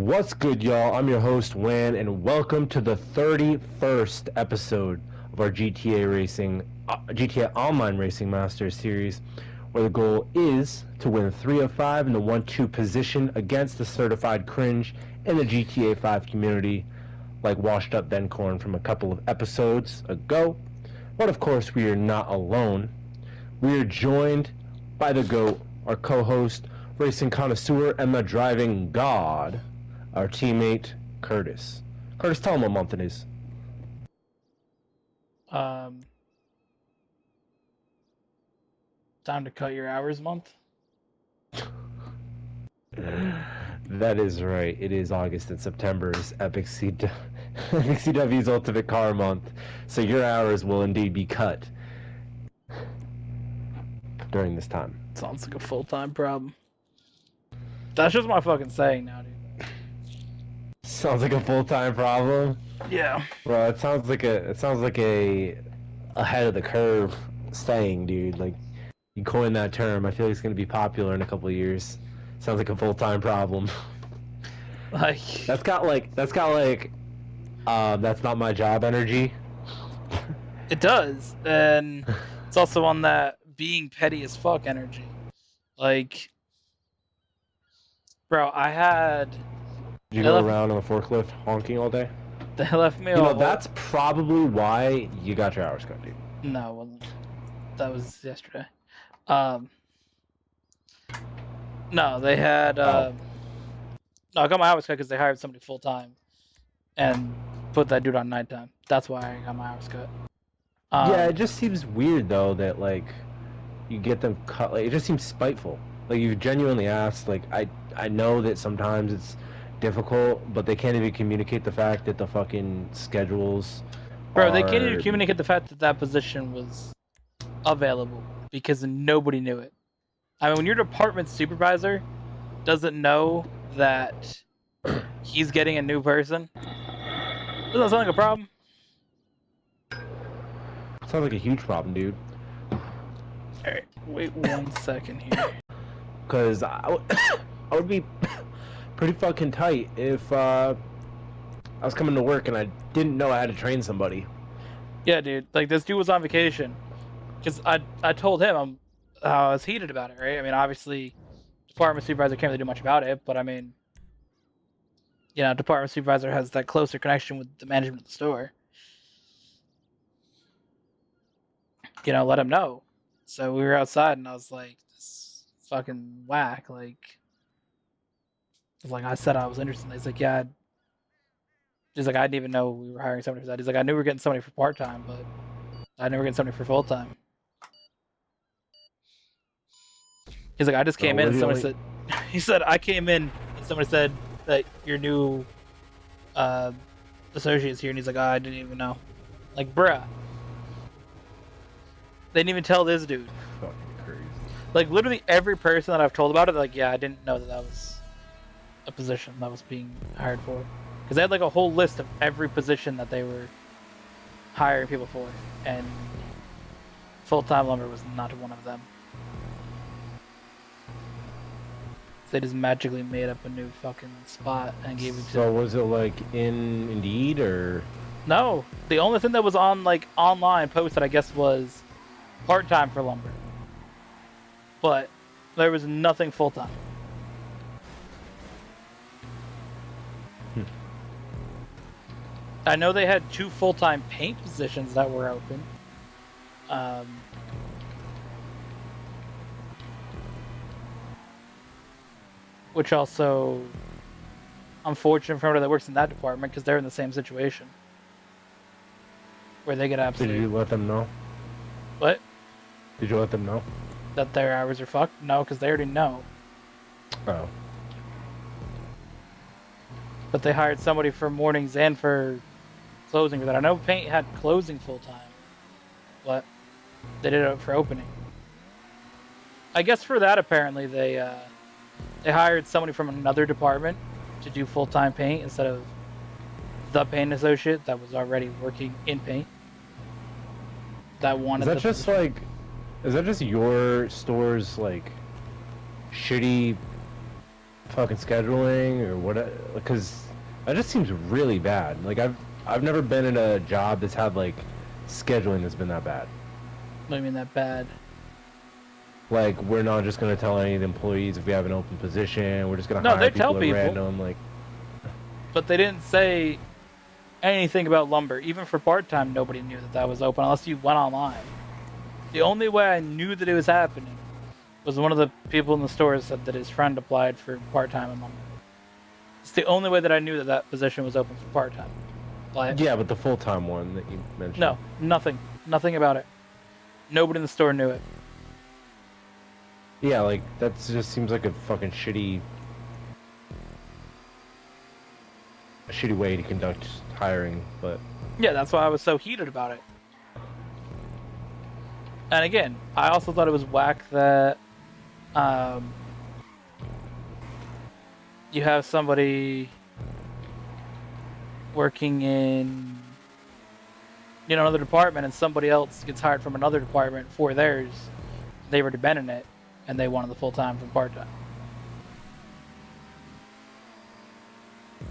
What's good, y'all? I'm your host, Wan, and welcome to the 31st episode of our GTA Online Racing Masters series, where the goal is to win 3 of 5 in the 1-2 position against the certified cringe in the GTA 5 community, like washed up Ben Corn from a couple of episodes ago. But of course, we are not alone. We are joined by the GOAT, our co-host, racing connoisseur, and the driving god, our teammate, Curtis. Curtis, tell him what month it is. Time to cut your hours month. That is right. It is August, and September is Epic CW's Ultimate Car Month. So your hours will indeed be cut during this time. Sounds like a full-time problem. That's just my fucking saying now, dude. Sounds like a full-time problem. Yeah. Bro, it sounds like a ahead of the curve saying, dude. Like, you coined that term. I feel like it's gonna be popular in a couple of years. Sounds like a full-time problem. Like that's got like that's not my job energy. It does, and it's also on that being petty as fuck energy. Like, bro, Did you go around on a forklift honking all day? They left me. That's probably why you got your hours cut, dude. No, it wasn't. That was yesterday. No, they had. No, I got my hours cut because they hired somebody full time, and put that dude on nighttime. That's why I got my hours cut. Yeah, it just seems weird though that like you get them cut. Like, it just seems spiteful. Like, you genuinely asked. Like, I know that sometimes it's difficult, but they can't even communicate the fact that the fucking schedules. Bro, they can't even communicate the fact that that position was available because nobody knew it. I mean, when your department supervisor doesn't know that he's getting a new person, doesn't that sound like a problem? Sounds like a huge problem, dude. Alright, wait 1 second here. Because I would be pretty fucking tight if I was coming to work and I didn't know I had to train somebody. Yeah, dude. Like, this dude was on vacation. Because I told him I was heated about it, right? I mean, obviously, department supervisor can't really do much about it, but I mean, department supervisor has that closer connection with the management of the store. Let him know. So we were outside, and I was like, this fucking whack. Like, I said I was interested. He's like, yeah. He's like, I didn't even know we were hiring somebody for that. He's like, I knew we were getting somebody for part-time, but I knew we were getting somebody for full-time. He's like, I just came in and somebody said, he said, I came in and somebody said that your new associate's here, and he's like, I didn't even know. Like, bruh. They didn't even tell this dude. Fucking crazy. Like, literally every person that I've told about it, like, yeah, I didn't know that was a position that was being hired for. Because they had, like, a whole list of every position that they were hiring people for. And full-time lumber was not one of them. They just magically made up a new fucking spot and gave it to. So was it like in Indeed or? No, the only thing that was on like online posted, I guess, was part-time for lumber. But there was nothing full-time. I know they had 2 full-time paint positions that were open. Which also, unfortunate for everybody that works in that department because they're in the same situation. Where they get absolutely... Did you let them know? What? Did you let them know? That their hours are fucked? No, because they already know. Oh. But they hired somebody for mornings and for closing for that. I know paint had closing full-time. But they did it for opening. I guess for that, apparently, they hired somebody from another department to do full-time paint instead of the paint associate that was already working in paint. That wanted. Is that just your store's like shitty fucking scheduling or what? Because that just seems really bad. Like I've never been in a job that's had like scheduling that's been that bad. What do you mean that bad? Like we're not just gonna tell any of the employees if we have an open position. We're just gonna No, hire they tell people at people, random. Like but they didn't say anything about lumber. Even for part-time, nobody knew that that was open unless you went online. The only way I knew that it was happening was one of the people in the store said that his friend applied for part-time in lumber. It's the only way that I knew that that position was open for part-time. But yeah, but the full time one that you mentioned. no, nothing about it. Nobody in the store knew it. Yeah, like that just seems like a fucking shitty way to conduct hiring. But Yeah, that's why I was so heated about it. And again, I also thought it was whack that you have somebody working in another department and somebody else gets hired from another department for theirs. They were dependent it and they wanted the full time from part time.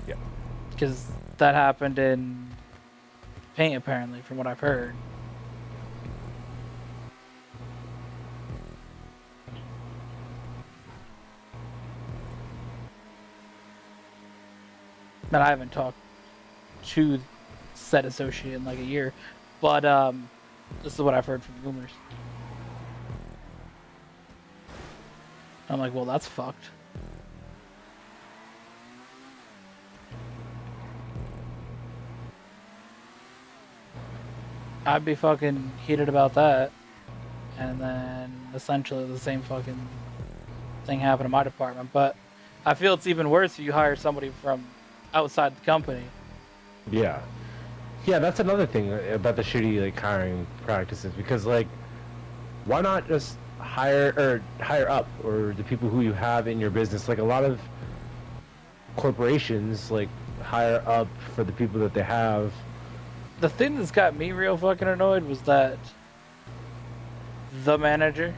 yeah, Because that happened in paint apparently, from what I've heard. And I haven't talked to said associate in like a year, but this is what I've heard from rumors. I'm like, well, that's fucked. I'd be fucking heated about that, and then essentially the same fucking thing happened in my department. But I feel it's even worse if you hire somebody from outside the company. yeah, yeah. That's another thing about the shitty like hiring practices because like, why not just hire up or the people who you have in your business? Like a lot of corporations like hire up for the people that they have. The thing that's got me real fucking annoyed was that the manager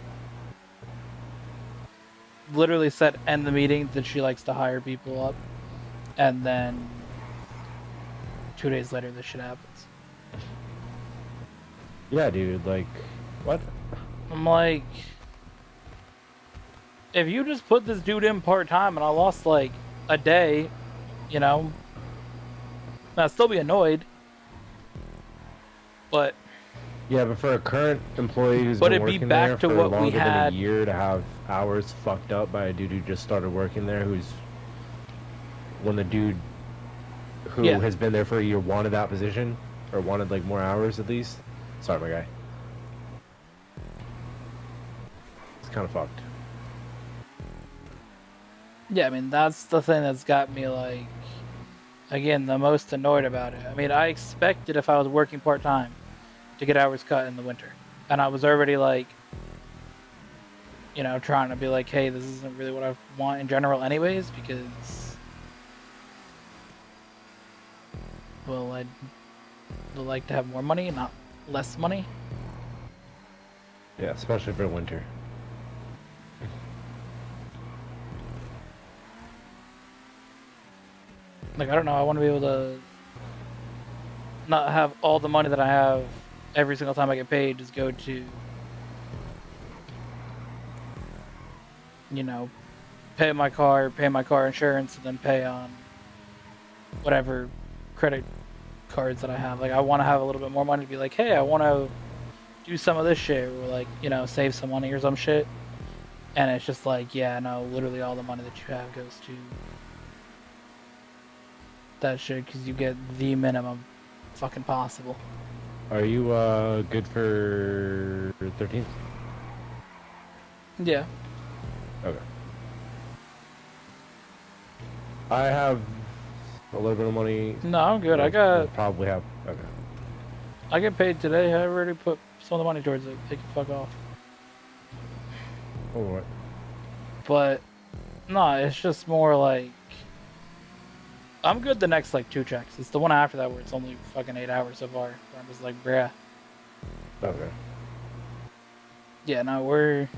literally said in the meeting that she likes to hire people up, and then 2 days later this shit happens. Yeah, dude. Like, what? I'm like, if you just put this dude in part-time and I lost like a day, I'd still be annoyed. But Yeah, but for a current employee who's But been it'd be working back there to for what we longer than a had. year to have hours fucked up by a dude who just started working there, when the dude who Yeah. has been there for a year wanted that position or wanted like more hours at least. Sorry, my guy. It's kind of fucked. Yeah, I mean, that's the thing that's got me, like, again, the most annoyed about it. I mean, I expected if I was working part-time to get hours cut in the winter. And I was already, like, trying to be like, hey, this isn't really what I want in general anyways, because, well, I'd like to have more money, not less money. Yeah, especially for winter. Like, I don't know, I want to be able to not have all the money that I have every single time I get paid just go to, pay my car insurance, and then pay on whatever credit cards that I have. Like, I want to have a little bit more money to be like, hey, I want to do some of this shit, or like, save some money or some shit. And it's just like, yeah, no, literally all the money that you have goes to that shit because you get the minimum fucking possible. Are you good for 13th? Yeah. Okay. I have a little bit of money. No, I'm good. I'll probably have. Okay. I get paid today. I already put some of the money towards it. They can fuck off. Oh, what? But no, it's just more like I'm good the next like 2 checks. It's the one after that where it's only fucking 8 hours so far. Where I'm just like, bruh. Okay. Yeah, no, we're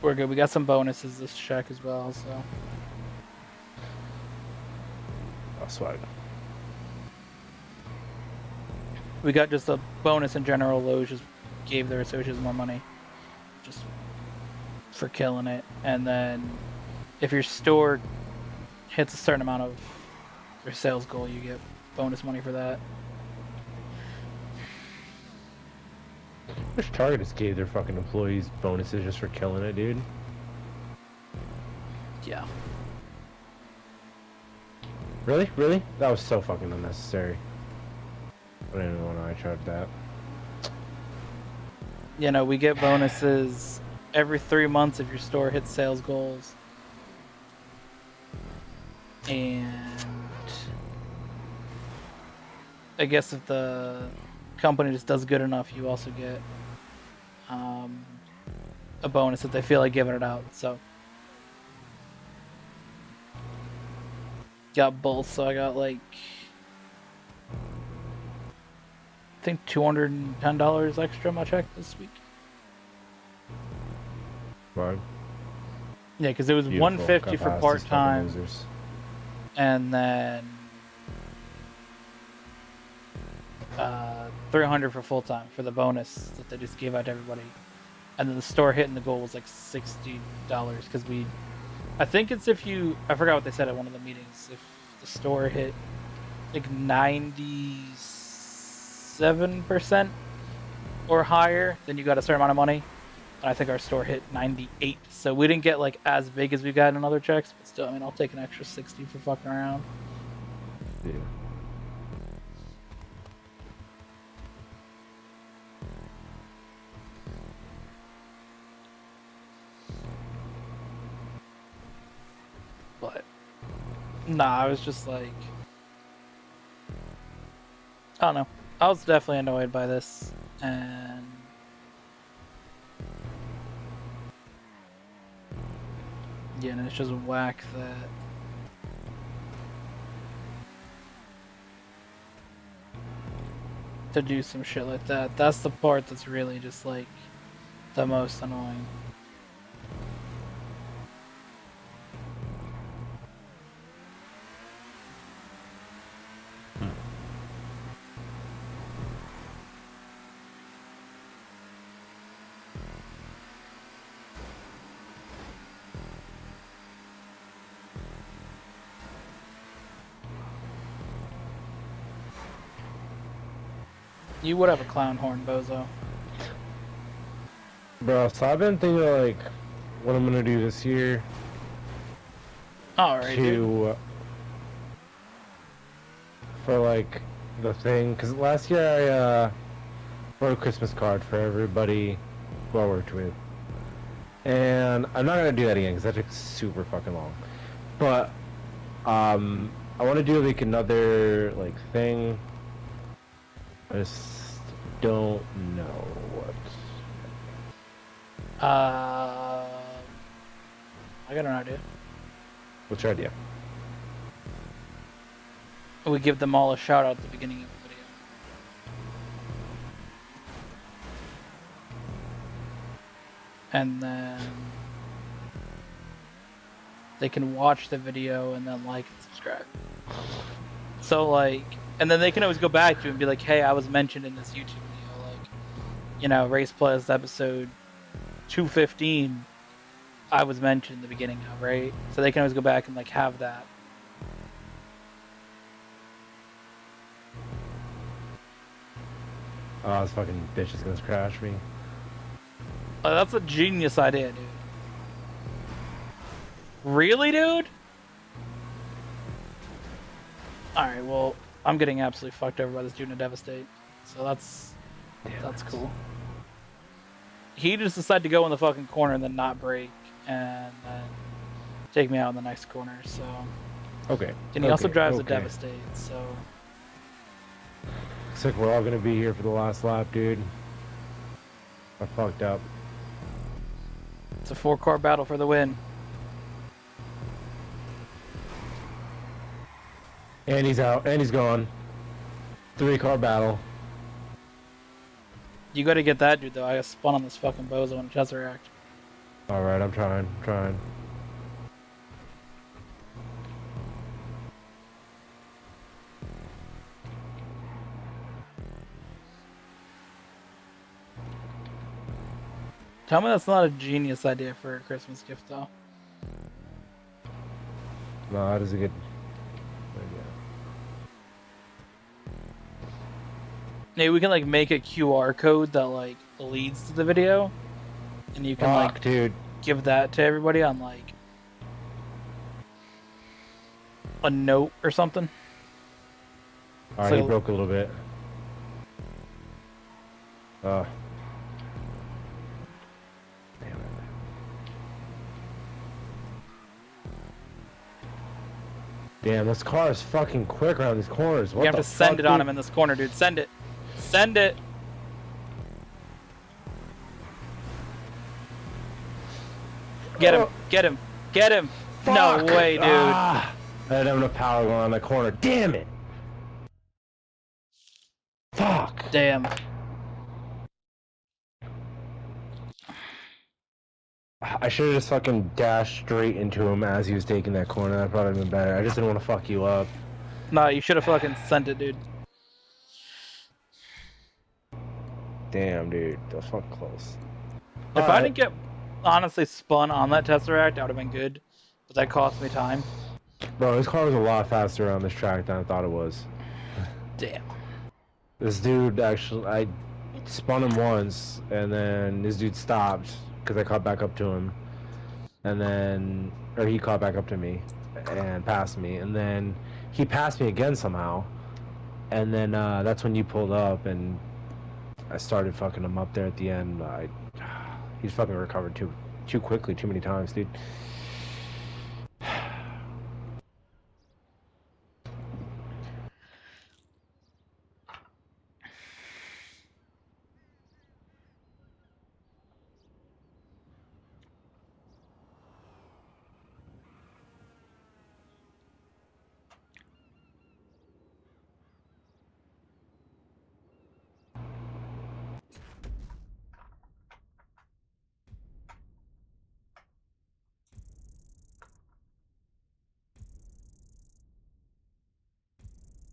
We're good. We got some bonuses this check as well, so. Oh, swag. We got just a bonus in general. Lowe's just gave their associates more money. Just for killing it. And then if your store hits a certain amount of your sales goal, you get bonus money for that. Which Target just gave their fucking employees bonuses just for killing it, dude? Yeah. Really? Really? That was so fucking unnecessary. I don't even know why I tried that. You know, we get bonuses every 3 months if your store hits sales goals. And I guess if the company just does good enough, you also get a bonus if they feel like giving it out. So got both. So I got like I think $210 extra in my check this week. Right. Yeah, because it was Beautiful. $150 for Got past these fucking part-time, losers. and then $300 for full-time for the bonus that they just gave out to everybody. And then the store hitting the goal was like $60 because I think it's if you, I forgot what they said at one of the meetings. If the store hit like 97% or higher, then you got a certain amount of money. And I think our store hit 98, so we didn't get like as big as we got in other checks, but still, I mean, I'll take an extra 60 for fucking around. Yeah. But nah, I was just like, I don't know. I was definitely annoyed by this, and yeah, and it's just whack that to do some shit like that. That's the part that's really just like the most annoying. You would have a clown horn, bozo. Bro, so I've been thinking like what I'm gonna do this year Alright, dude. to for like the thing, because last year I wrote a Christmas card for everybody who I worked with, and I'm not gonna do that again because that took super fucking long. But I want to do like another like thing. I just don't know what. I got an idea. What's your idea? We give them all a shout out at the beginning of the video. And then they can watch the video and then like and subscribe. So like, and then they can always go back to it and be like, hey, I was mentioned in this YouTube video, like, you know, Race Plus episode 215, I was mentioned in the beginning of, right? So they can always go back and like have that. Oh, this fucking bitch is gonna crash me. That's a genius idea, dude. Really, dude? Alright, well, I'm getting absolutely fucked over by this dude in a Devastate. So that's cool. He just decided to go in the fucking corner and then not brake and then take me out in the next corner, so. Okay. And he also drives a okay. Devastate, so. Looks like we're all gonna be here for the last lap, dude. I fucked up. It's a 4-car battle for the win. And he's out, and he's gone. 3-car battle. You gotta get that dude though. I got spun on this fucking bozo in Tesseract. Alright, I'm trying. Tell me that's not a genius idea for a Christmas gift, though. No, that is a good idea. Maybe we can like make a QR code that like leads to the video, and you can like dude. give that to everybody on like a note or something. Alright, So- he broke a little bit. Damn it. Damn, this car is fucking quick around these corners. What You have the to send fuck, it on dude? him in this corner, dude. Send it. Send it. Get him. Get him. Get him. No Fuck! way, dude. Ah, I didn't have enough power going on that corner. Damn it! Fuck! Damn. I should have just fucking dashed straight into him as he was taking that corner. That probably would have been better. I just didn't want to fuck you up. Nah, you should have fucking sent it, dude. Damn, dude. That was fucking close. If I didn't get honestly spun on that Tesseract, I would have been good. But that cost me time. Bro, his car was a lot faster around this track than I thought it was. Damn. This dude actually, I spun him once, and then this dude stopped because I caught back up to him, and then, or he caught back up to me and passed me, and then he passed me again somehow, and then that's when you pulled up, and I started fucking him up there at the end. He's fucking recovered too quickly, too many times, dude.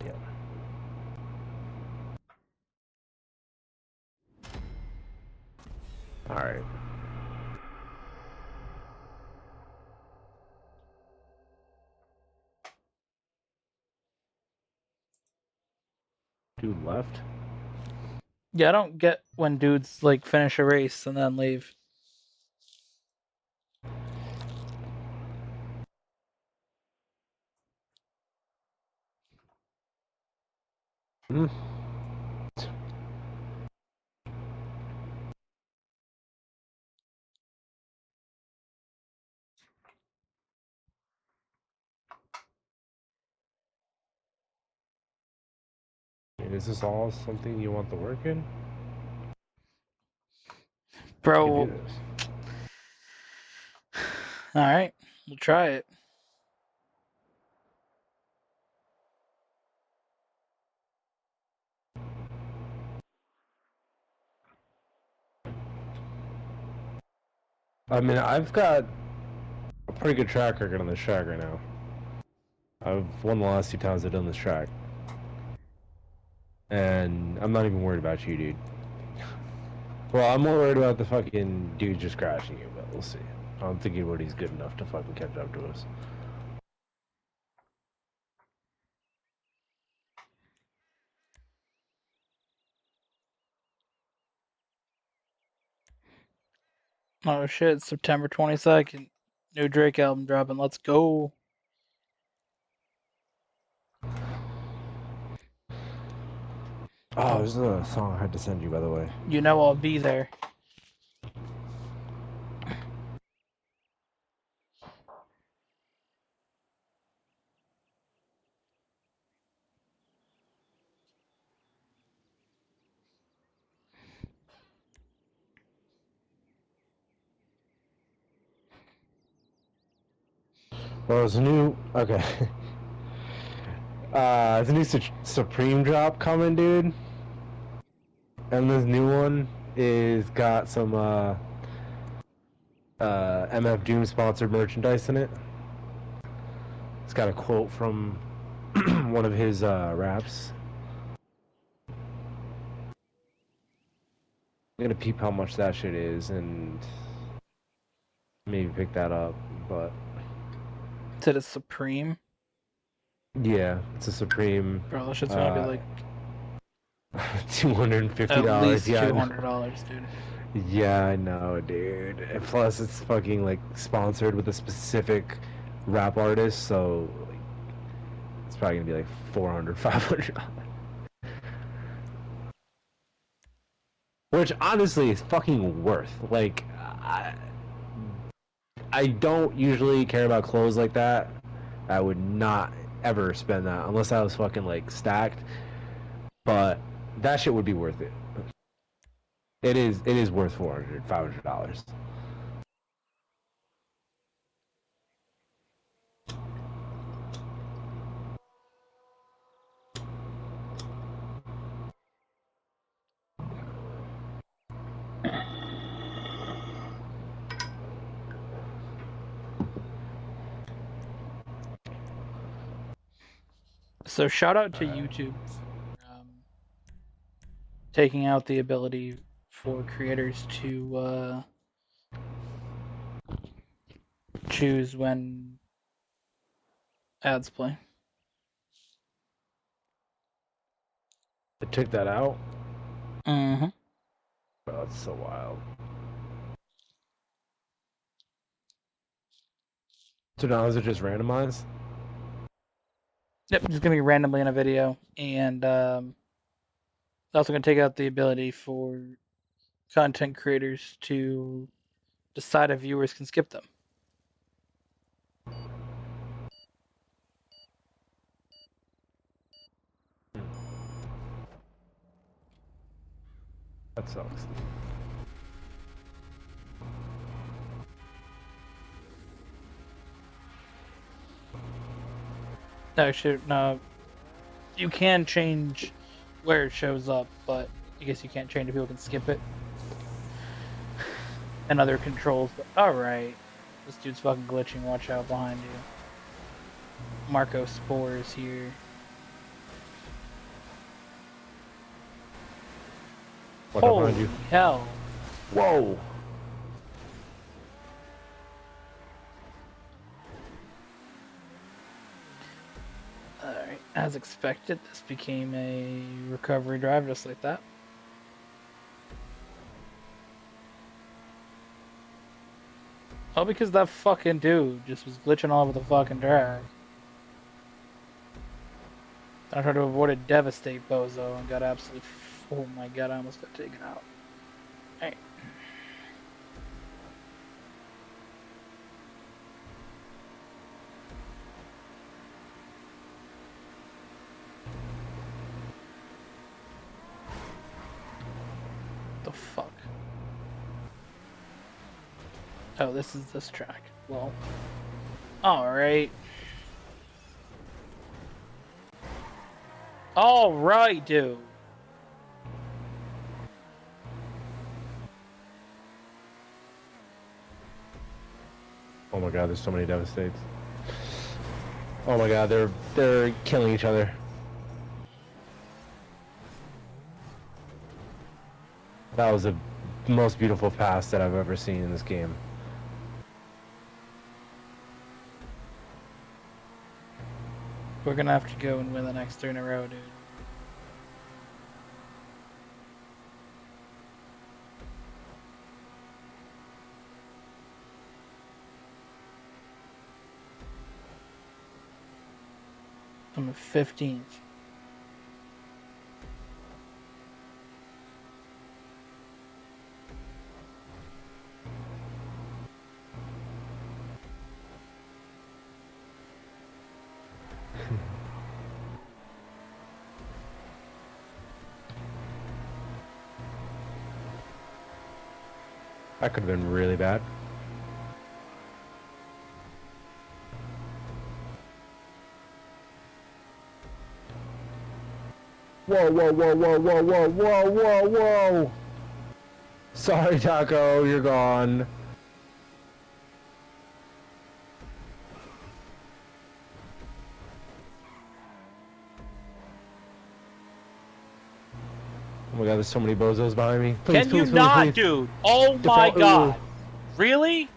Yeah. All right. Dude left. Yeah, I don't get when dudes like finish a race and then leave. Hmm. Is this all something you want to work in? Bro, You can do this. alright. We'll try it. I mean, I've got a pretty good track record on this track right now. I've won the last 2 times I've done this track. And I'm not even worried about you, dude. Well, I'm more worried about the fucking dude just crashing you, but we'll see. I don't think anybody's good enough to fucking catch up to us. Oh shit, September 22nd. New Drake album dropping. Let's go. Oh, there's a song I had to send you, by the way. You know I'll be there. Well, there's a new... Okay. There's a new Supreme drop coming, dude. And this new one is got some, MF Doom sponsored merchandise in it. It's got a quote from one of his raps. I'm gonna peep how much that shit is and maybe pick that up, but Is it a Supreme? yeah, it's a Supreme. Bro, that shit's gonna be like $250. at least Yeah, $200, dude. yeah, I know, dude. And plus, it's fucking like sponsored with a specific rap artist, so like, it's probably gonna be like $400, $500. Which honestly is fucking worth. Like, I don't usually care about clothes like that. I would not ever spend that unless I was fucking like stacked. But that shit would be worth it. It is worth $400, $500. So shout out to YouTube for taking out the ability for creators to choose when ads play. They took that out. Mm-hmm. Oh, that's so wild. So now is it just randomized? Yep, it's gonna be randomly in a video, and it's also gonna take out the ability for content creators to decide if viewers can skip them. That sucks. Actually, no, you can change where it shows up, but I guess you can't change if people can skip it. And other controls, but alright. This dude's fucking glitching, watch out behind you. Marco Spores here. What up behind Holy you? hell. Whoa! Alright, as expected, this became a recovery drive just like that. All because that fucking dude just was glitching all over the fucking drag. I tried to avoid a devastate bozo and got absolutely. Oh my god, I almost got taken out. Alright. The fuck? Oh, this is this track. Well. Alright. Alright, dude. Oh my god, there's so many devastates. Oh my god, they're killing each other. That was the most beautiful pass that I've ever seen in this game. We're gonna have to go and win the next 3 in a row, dude. I'm 15th. That could have been really bad. Whoa, whoa, whoa, whoa, whoa, whoa, whoa, whoa, whoa! Sorry, Taco, you're gone. my god, there's so many bozos behind me. Please, Can you please, please, not, please. dude? Oh my Default, ooh. god. Really?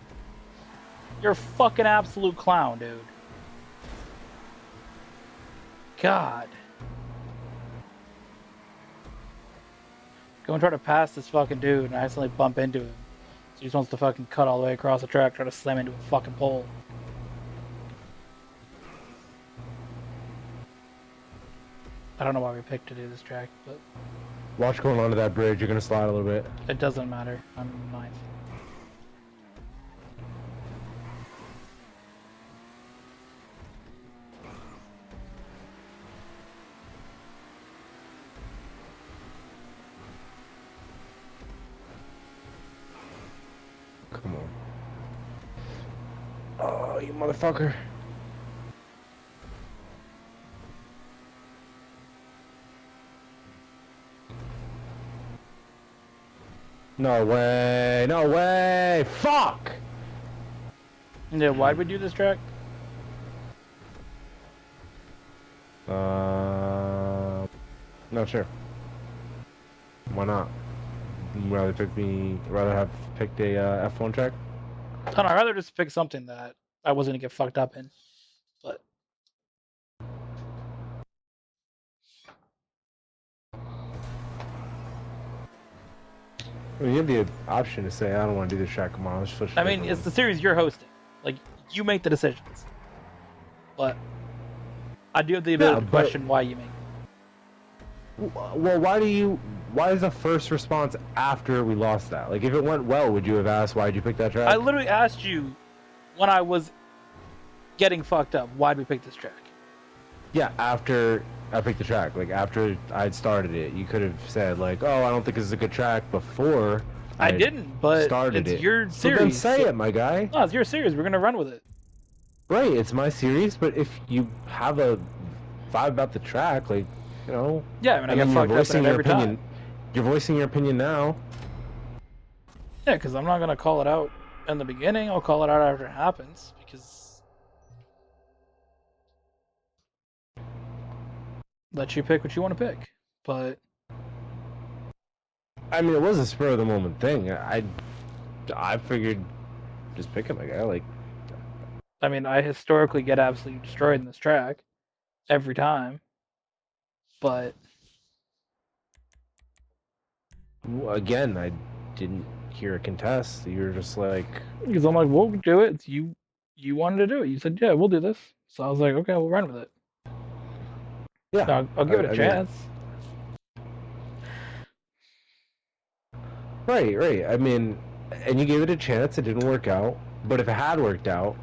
You're a fucking absolute clown, dude. God. Go and try to pass this fucking dude and I accidentally bump into him. So he just wants to fucking cut all the way across the track, try to slam into a fucking pole. I don't know why we picked to do this track, but... Watch going onto that bridge, you're gonna slide a little bit. It doesn't matter. I'm ninth. Come on. Oh, you motherfucker. No way, no way, fuck! Yeah, why'd we do this track? Not sure. Why not? Rather have picked a F1 track? I don't know, I'd rather just pick something that I wasn't gonna get fucked up in. But I mean, you have the option to say, I don't want to do this track, come on, let's switch. I mean, it's the series you're hosting. Like, you make the decisions. But I do have the ability to question why you make it. Well, why is the first response after we lost that? Like, if it went well, would you have asked why'd you pick that track? I literally asked you when I was getting fucked up, why'd we pick this track? Yeah, after I picked the track, like after I'd started it, you could have said like, "Oh, I don't think this is a good track." Before I didn't, but it's your series. So then say it, my guy. No, it's your series. We're gonna run with it. Right, it's my series, but if you have a vibe about the track, like, you know. Yeah, I mean, I get fucked up in it every time. You're voicing your opinion now. Yeah, because I'm not gonna call it out in the beginning. I'll call it out after it happens because let you pick what you want to pick. But I mean, it was a spur of the moment thing. I figured just pick it, my guy. Like, I mean, I historically get absolutely destroyed in this track every time. But again, I didn't hear a contest. You were just like, because I'm like, we'll do it. It's you wanted to do it. You said, yeah, we'll do this. So I was like, okay, we'll run with it. Yeah, So I'll give it a chance. Right. I mean, and you gave it a chance. It didn't work out. But if it had worked out,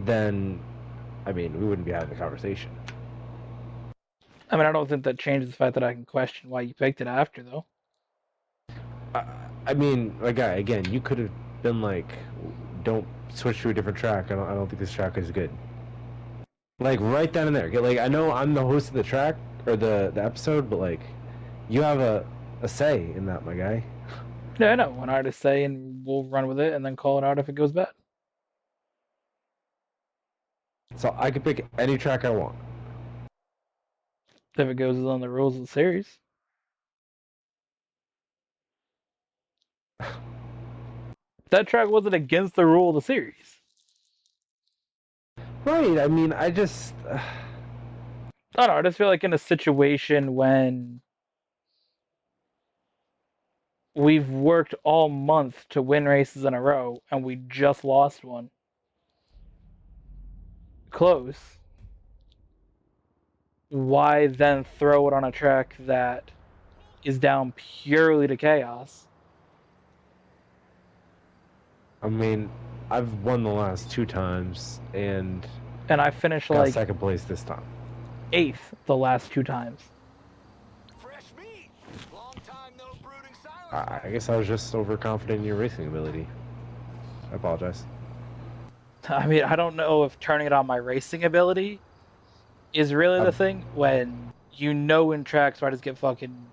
then, I mean, we wouldn't be having the conversation. I mean, I don't think that changes the fact that I can question why you picked it after, though. I mean, like, again, you could have been like, don't switch to a different track. I don't think this track is good. Like, right then and there. Like, I know I'm the host of the track, or the episode, but, like, you have a say in that, my guy. Yeah, I know. One artist say, and we'll run with it, and then call it out if it goes bad. So I can pick any track I want. If it goes on the rules of the series. That track wasn't against the rule of the series. Right, I mean, I just... I don't know, I just feel like in a situation when we've worked all month to win races in a row, and we just lost one. Close. Why then throw it on a track that is down purely to chaos? I mean, I've won the last 2 times, and I finished got like second place this time. 8th the last 2 times. Fresh meat. Long time no brooding silence. I guess I was just overconfident in your racing ability. I apologize. I mean, I don't know if turning it on my racing ability is really the thing when you know when tracks where I just get fucking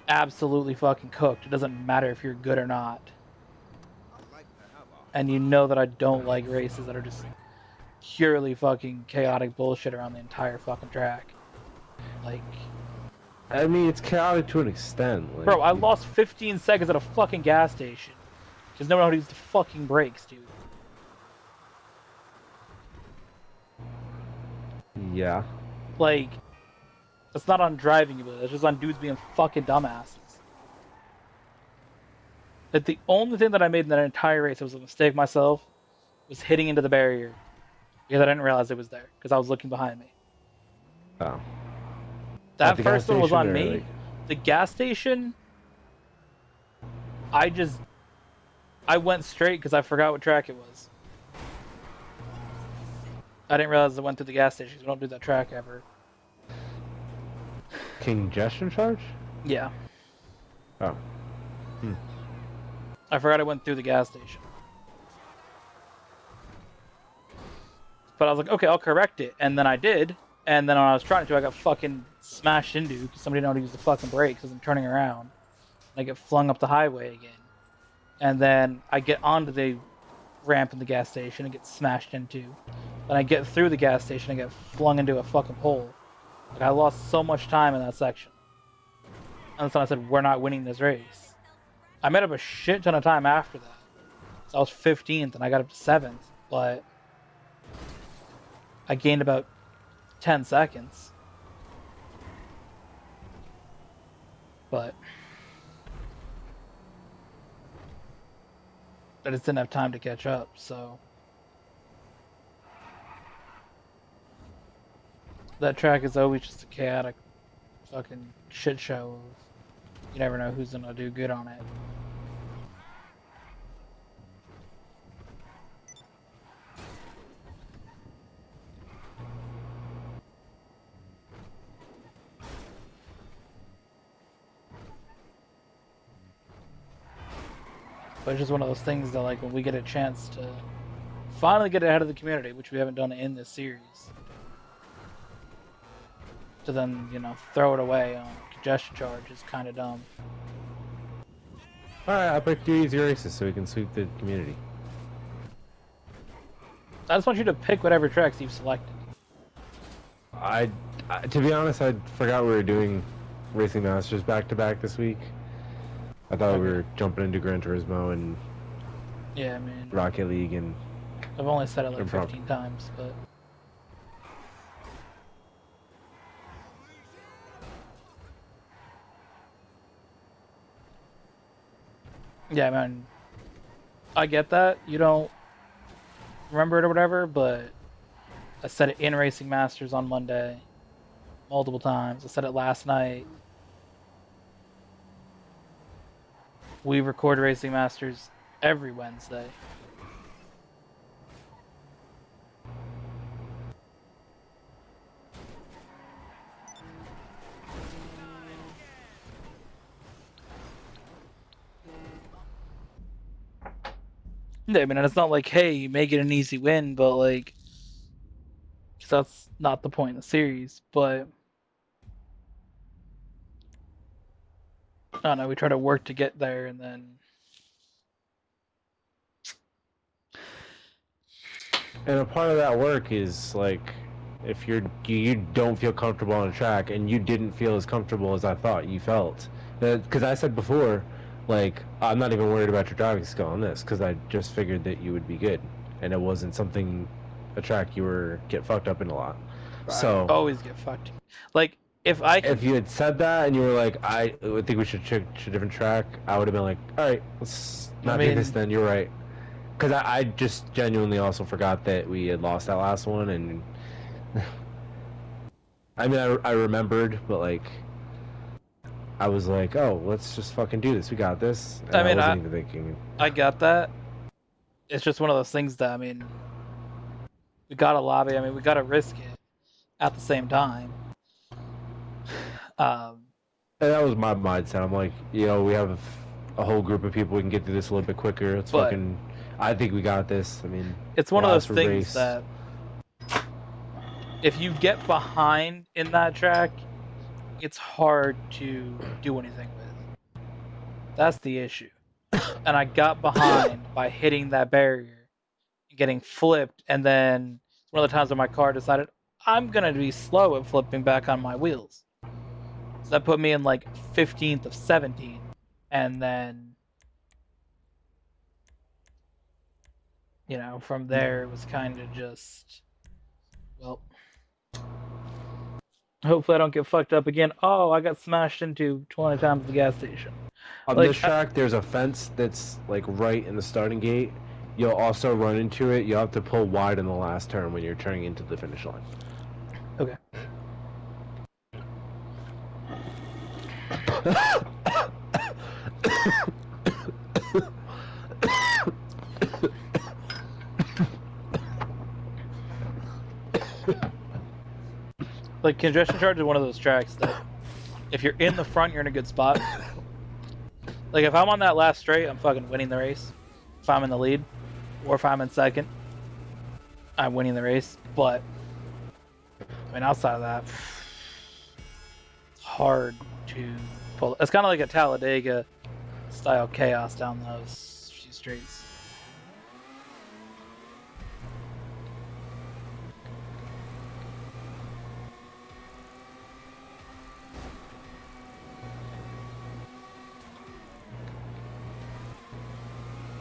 absolutely fucking cooked. It doesn't matter if you're good or not. And you know that I don't like races that are just purely fucking chaotic bullshit around the entire fucking track. Like, I mean, it's chaotic to an extent. Like, Bro, I lost 15 seconds at a fucking gas station because no one knows how to use the fucking brakes, dude. Yeah. Like, that's not on driving ability. That's just on dudes being fucking dumbasses. Like, the only thing that I made in that entire race that was a mistake myself was hitting into the barrier because I didn't realize it was there because I was looking behind me. Oh. At That the gas first one was station on or me. like? The gas station, I went straight because I forgot what track it was. I didn't realize I went through the gas station. We don't do that track ever. Congestion charge? Yeah. Oh. I forgot I went through the gas station. But I was like, okay, I'll correct it. And then I did. And then when I was trying to, I got fucking smashed into because somebody didn't know how to use the fucking brakes as I'm turning around. And I get flung up the highway again. And then I get onto the ramp in the gas station and get smashed into. Then I get through the gas station and get flung into a fucking pole. Like, I lost so much time in that section. And so I said, we're not winning this race. I made up a shit ton of time after that. So I was 15th and I got up to 7th. But I gained about 10 seconds. But I just didn't have time to catch up, so that track is always just a chaotic fucking shit show of you never know who's gonna do good on it. But it's just one of those things that, like, when we get a chance to finally get ahead of the community, which we haven't done in this series, to then, you know, throw it away on congestion charge is kind of dumb. Alright, I'll break 3 easy races so we can sweep the community. I just want you to pick whatever tracks you've selected. To be honest, I forgot we were doing Racing Masters back to back this week. I thought we were jumping into Gran Turismo and Yeah, I mean, Rocket League and I've only said it like Improv. 15 times, but yeah, man, I get that you don't remember it or whatever, but I said it in Racing Masters on Monday multiple times. I said it last night. We record Racing Masters every Wednesday. Yeah, I mean, and it's not like, hey, you may get an easy win, but like, 'cause that's not the point of the series. But I don't know. We try to work to get there, and then And a part of that work is like if you don't feel comfortable on a track and you didn't feel as comfortable as I thought you felt. Because I said before, like I'm not even worried about your driving skill on this because I just figured that you would be good and it wasn't something a track you were get fucked up in a lot. So I always get fucked. Like if I can, if you had said that and you were like, I think we should check a different track, I would have been like, all right, let's not do this then. You're right. Because I just genuinely also forgot that we had lost that last one, and I mean, I remembered, but like, I was like, oh, let's just fucking do this. We got this. And I wasn't even thinking. I got that. It's just one of those things that, I mean, we gotta lobby. I mean, we gotta risk it at the same time. And that was my mindset. I'm like, you know, we have a whole group of people. We can get through this a little bit quicker. Let's But- fucking. I think we got this. I mean, It's one of those last things race. that if you get behind in that track, it's hard to do anything with. That's the issue. And I got behind by hitting that barrier and getting flipped, and then one of the times when my car decided I'm gonna be slow at flipping back on my wheels. So that put me in like 15th of 17, and then from there it was kind of just, well, hopefully I don't get fucked up again. Oh, I got smashed into 20 times at the gas station. On Like, this track, there's a fence that's like right in the starting gate. You'll also run into it. You'll have to pull wide in the last turn when you're turning into the finish line. Okay. Like, congestion charge is one of those tracks that if you're in the front, you're in a good spot. Like, if I'm on that last straight, I'm fucking winning the race. If I'm in the lead, or if I'm in second, I'm winning the race. But, I mean, outside of that, it's hard to pull. It's kind of like a Talladega style chaos down those few straights.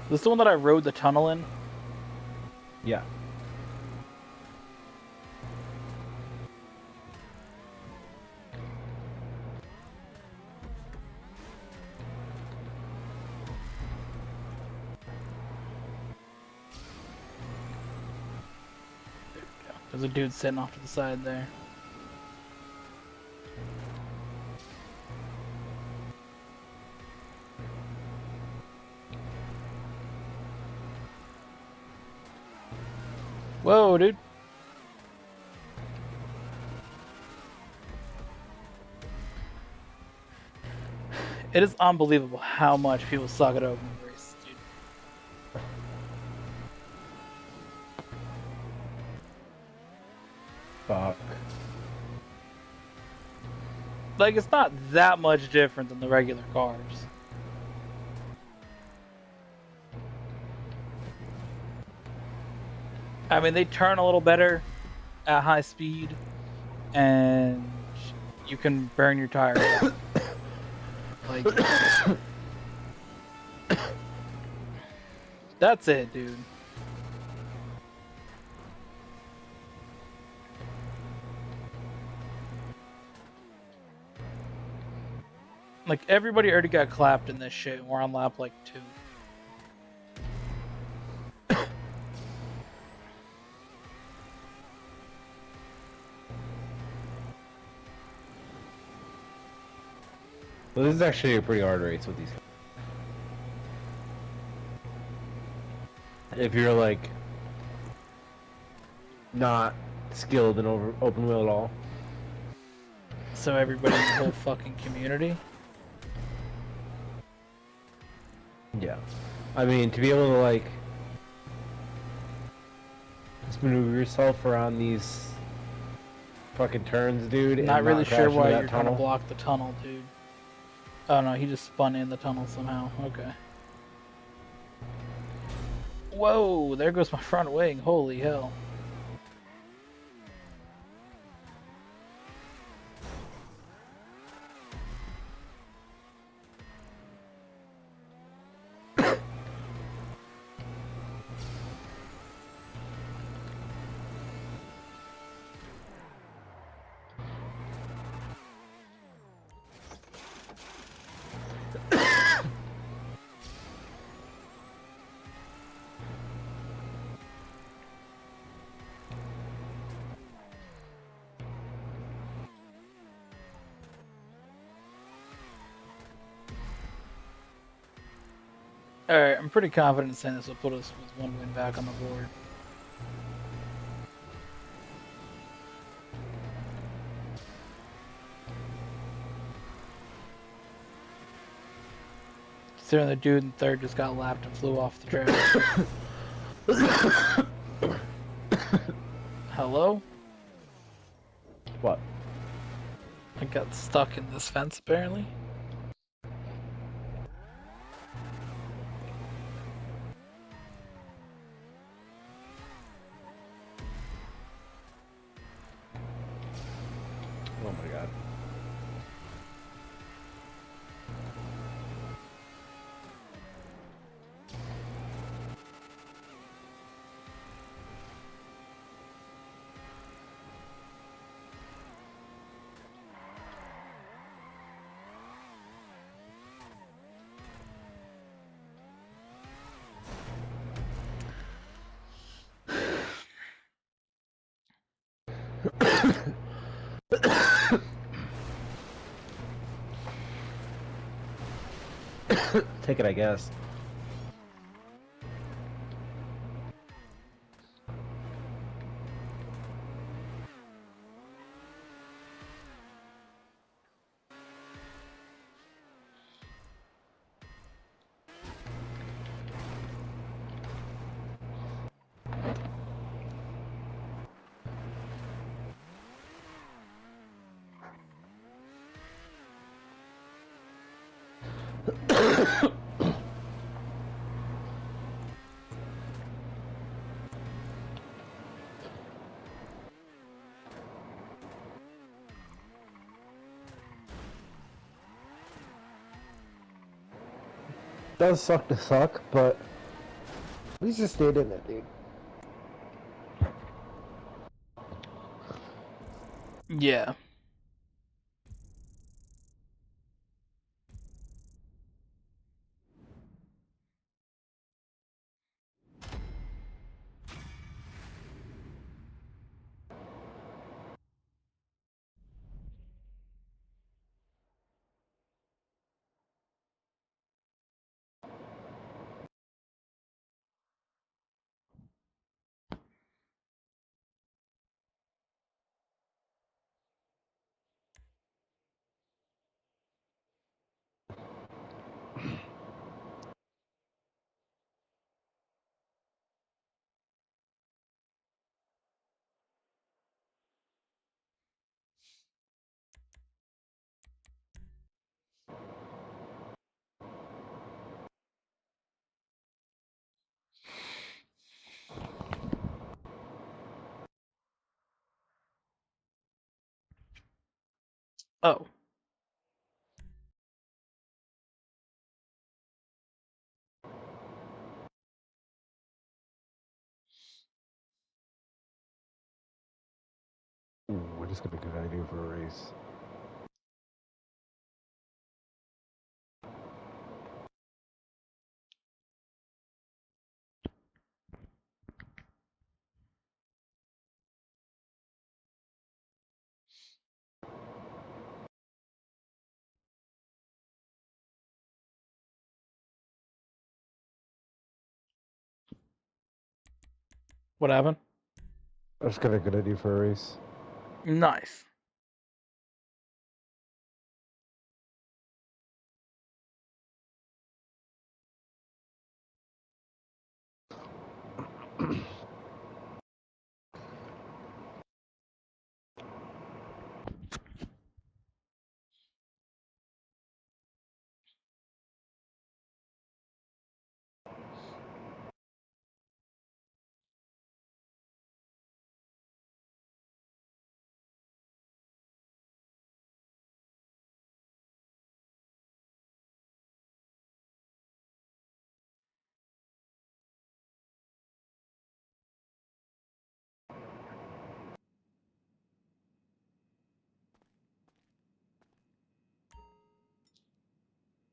This is the one that I rode the tunnel in? Yeah. There's a dude sitting off to the side there. Whoa, dude. It is unbelievable how much people suck at open races, dude. Fuck. Like, it's not that much different than the regular cars. I mean, they turn a little better at high speed, and you can burn your tires out. Like, that's it, dude. Like, everybody already got clapped in this shit, and we're on lap, like, 2. Well, this is actually a pretty hard race with these. If you're like not skilled in open wheel at all. So everybody in the whole fucking community. Yeah. I mean, to be able to like just maneuver yourself around these fucking turns, dude. Not and really not sure crash into why that you're trying to tunnel. block the tunnel, dude. Oh no, he just spun in the tunnel somehow. Okay. Whoa, there goes my front wing. Holy hell. Alright, I'm pretty confident in saying this will put us with 1 win back on the board. Considering the dude in third just got lapped and flew off the track. Hello? What? I got stuck in this fence apparently. Oh my god. Take it, I guess. Does suck to suck, but at least you stayed in it, dude. Yeah. Oh. Ooh, we're just gonna get an idea for a race. What happened? I just got a good idea for a race. Nice.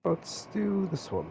Let's do this one.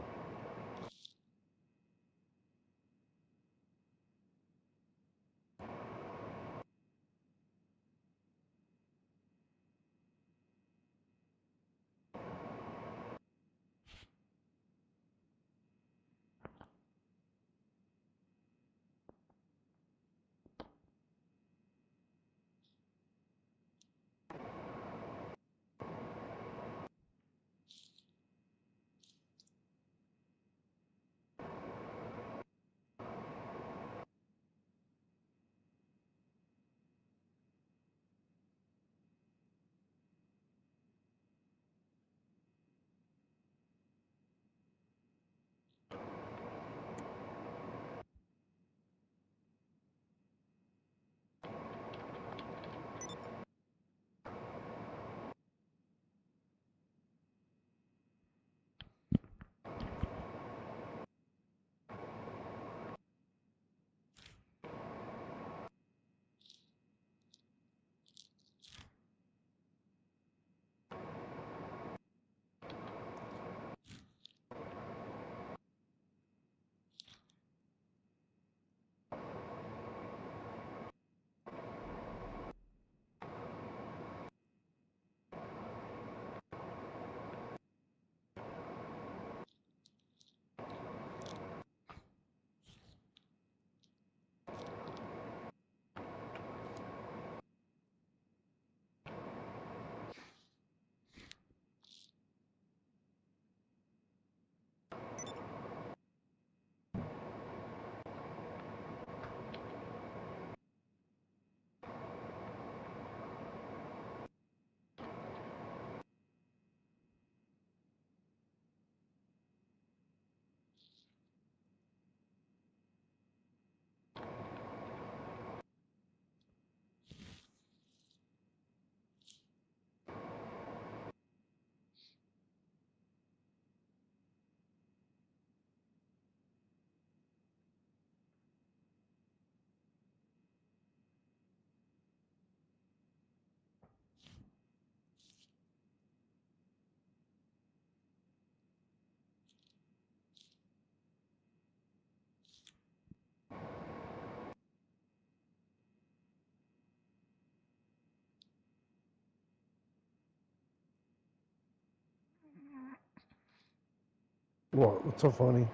What? What's so funny?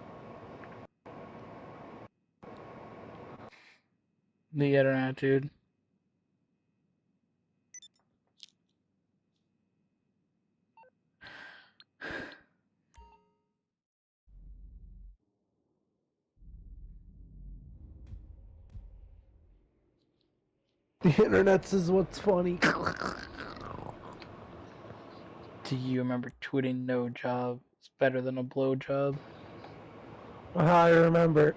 The internet, dude. The internet is what's funny. Do you remember tweeting no job is better than a blow job? I remember.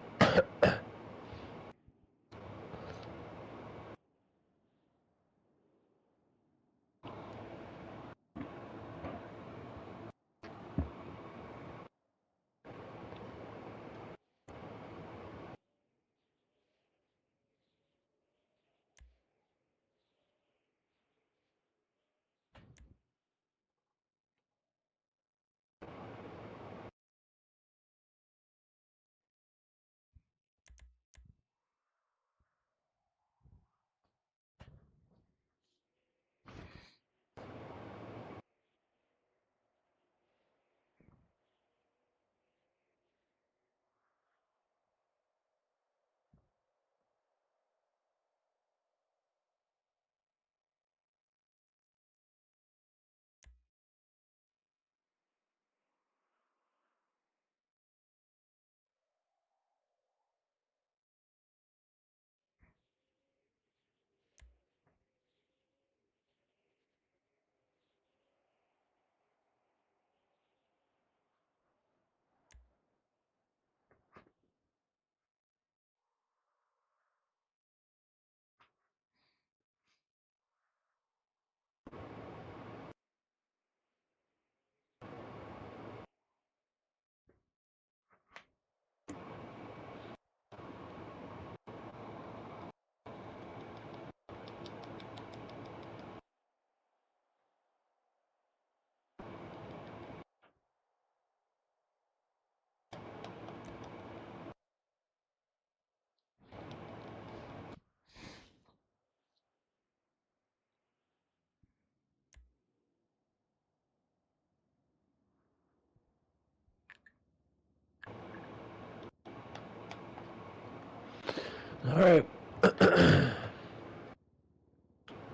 All right.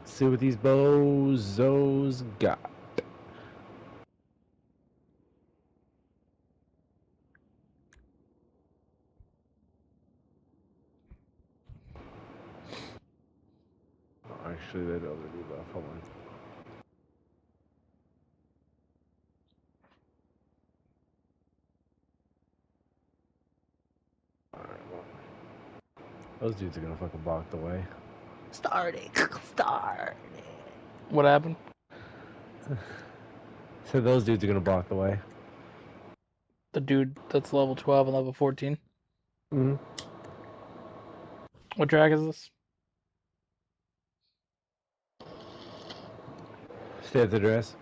See what these bozos got. Oh, actually, they don't need that. Hold on. Alright, well. Those dudes are gonna fucking block the way. Starting. What happened? So those dudes are gonna block the way. The dude that's level 12 and level 14. Mm-hmm. What track is this? Stay at the dress.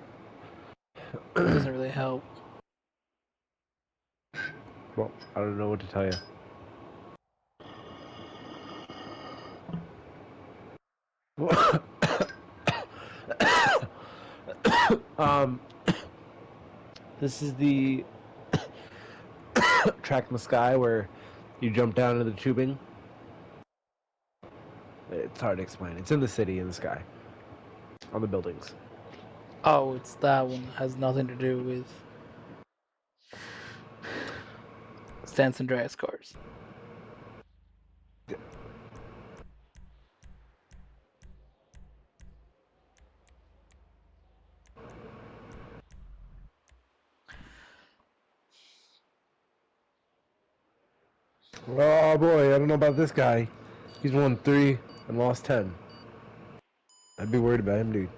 Doesn't really help. Well, I don't know what to tell you. This is the track in the sky where you jump down into the tubing. It's hard to explain. It's in the city, in the sky, on the buildings. Oh, it's that one that has nothing to do with San Andreas cars. Oh boy, I don't know about this guy. He's won 3 and lost 10. I'd be worried about him, dude.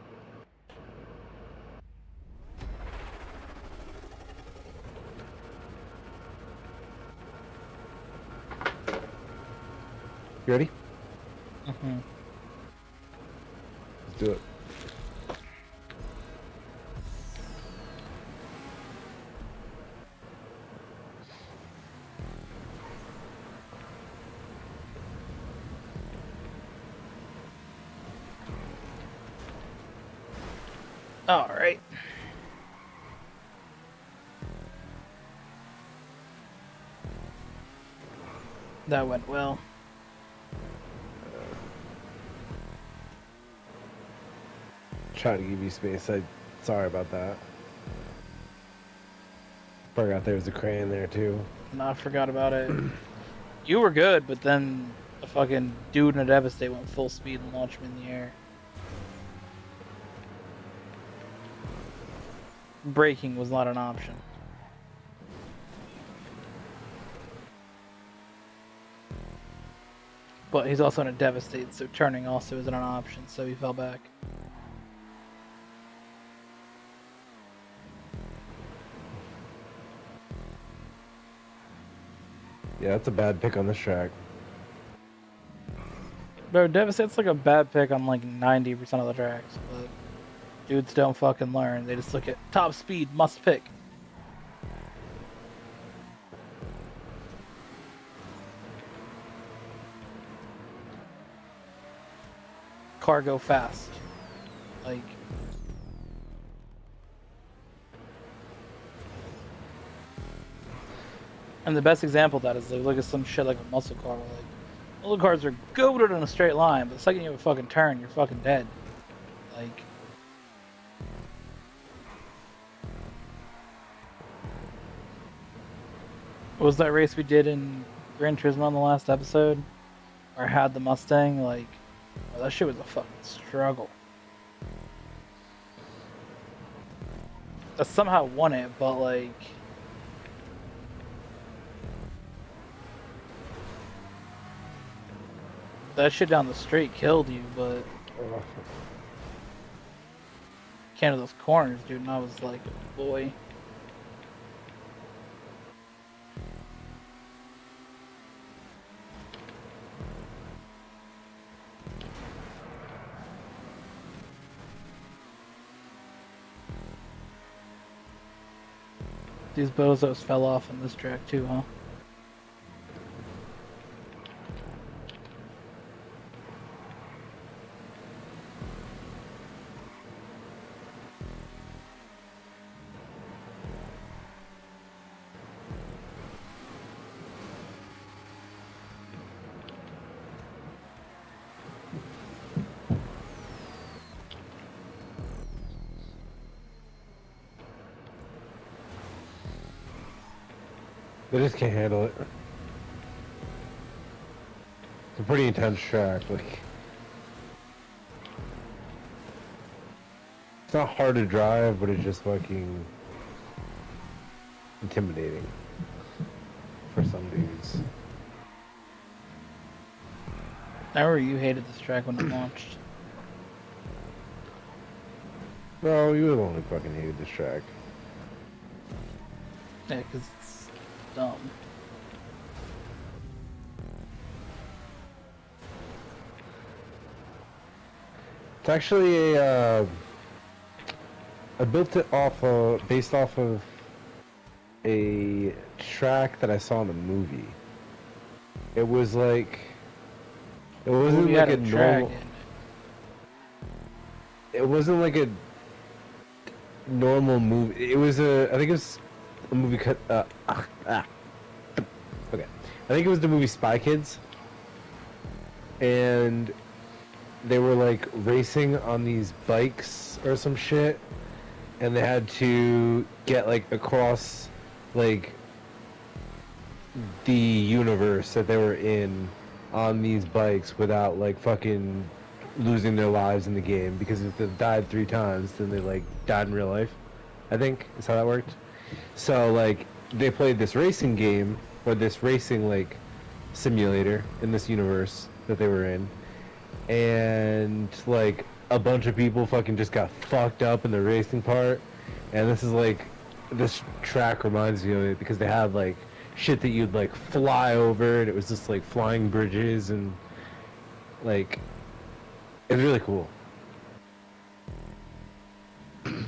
You ready? Mm-hmm. Let's do it. All right. That went well. Try to give you space. Sorry about that. Forgot there was a crane there too. No, I forgot about it. You were good, but then a fucking dude in a Devastate went full speed and launched me in the air. Braking was not an option. But he's also in a Devastate, so turning also isn't an option, so he fell back. Yeah, that's a bad pick on this track. Bro, Devastate's like a bad pick on like 90% of the tracks, but dudes don't fucking learn. They just look at top speed, must pick. Car go fast. Like, and the best example of that is like, look at some shit like a muscle car. Like, muscle cars are goated in a straight line, but the second you have a fucking turn, you're fucking dead. Like, what was that race we did in Gran Turismo in the last episode? Or had the Mustang? Like, oh, that shit was a fucking struggle. I somehow won it, but like, that shit down the straight killed you, but can't those corners, dude, and I was like, boy. These bozos fell off on this track too, huh? They just can't handle it. It's a pretty intense track. Like, it's not hard to drive, but it's just fucking intimidating for some dudes. I remember you hated this track when it launched. No, you would have only fucking hated this track. Yeah, because it's dumb. It's actually a. I built it based off of a track that I saw in a movie. It was like. It wasn't Movie like had a track normal. in it. It wasn't like a normal movie. It was a. I think it was a movie cut. Okay. I think it was the movie Spy Kids. And they were like racing on these bikes or some shit, and they had to get like across like the universe that they were in on these bikes without like fucking losing their lives in the game, because if they died 3 times then they like died in real life, I think is how that worked. So like they played this racing game, or this racing like simulator in this universe that they were in, and like a bunch of people fucking just got fucked up in the racing part. And this is like, this track reminds me of it because they had like shit that you'd like fly over, and it was just like flying bridges, and like it was really cool. And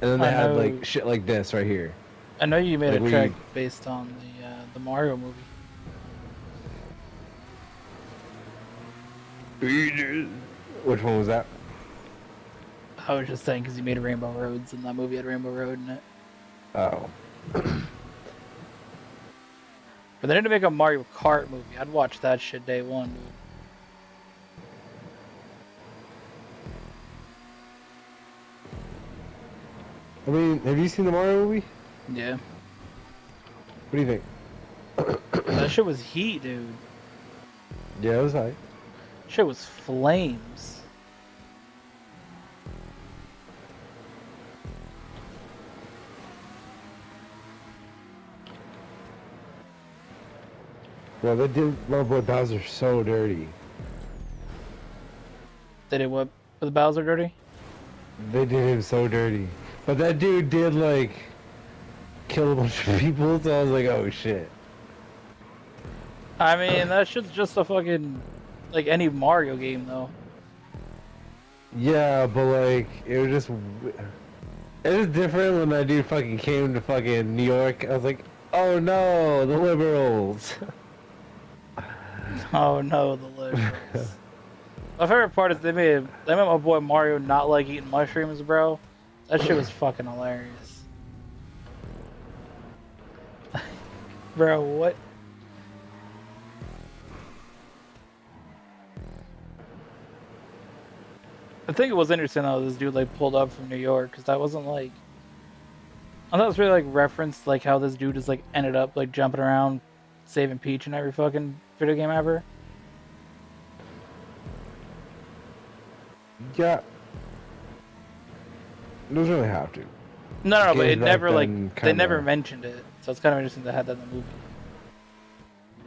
then they had like shit like this right here. I know you made Like a track based on the Mario movie. Which one was that? I was just saying because you made Rainbow Roads, and that movie had Rainbow Road in it. Oh. But they need to make a Mario Kart movie. I'd watch that shit day one, dude. I mean, have you seen the Mario movie? Yeah. What do you think? That shit was heat, dude. Yeah, it was high. Shit was flames. Well, they did Love Boy Bowser so dirty. Did it what with Bowser dirty? They did him so dirty. But that dude did, like, kill a bunch of people, so I was like, oh shit. I mean, that shit's just a fucking like any Mario game though. Yeah, but like, it was just... It was different when that dude fucking came to fucking New York. I was like, oh no, the liberals. Oh no, the liberals. My favorite part is they made my boy Mario not like eating mushrooms, bro. That shit was fucking hilarious. Bro, what? I think it was interesting though this dude like pulled up from New York because that wasn't like I thought it was really like referenced like how this dude just like ended up like jumping around saving Peach in every fucking video game ever. Yeah. Doesn't really have to. No, but Games it back never like then they never kinda- mentioned it, so it's kind of interesting to have that in the movie.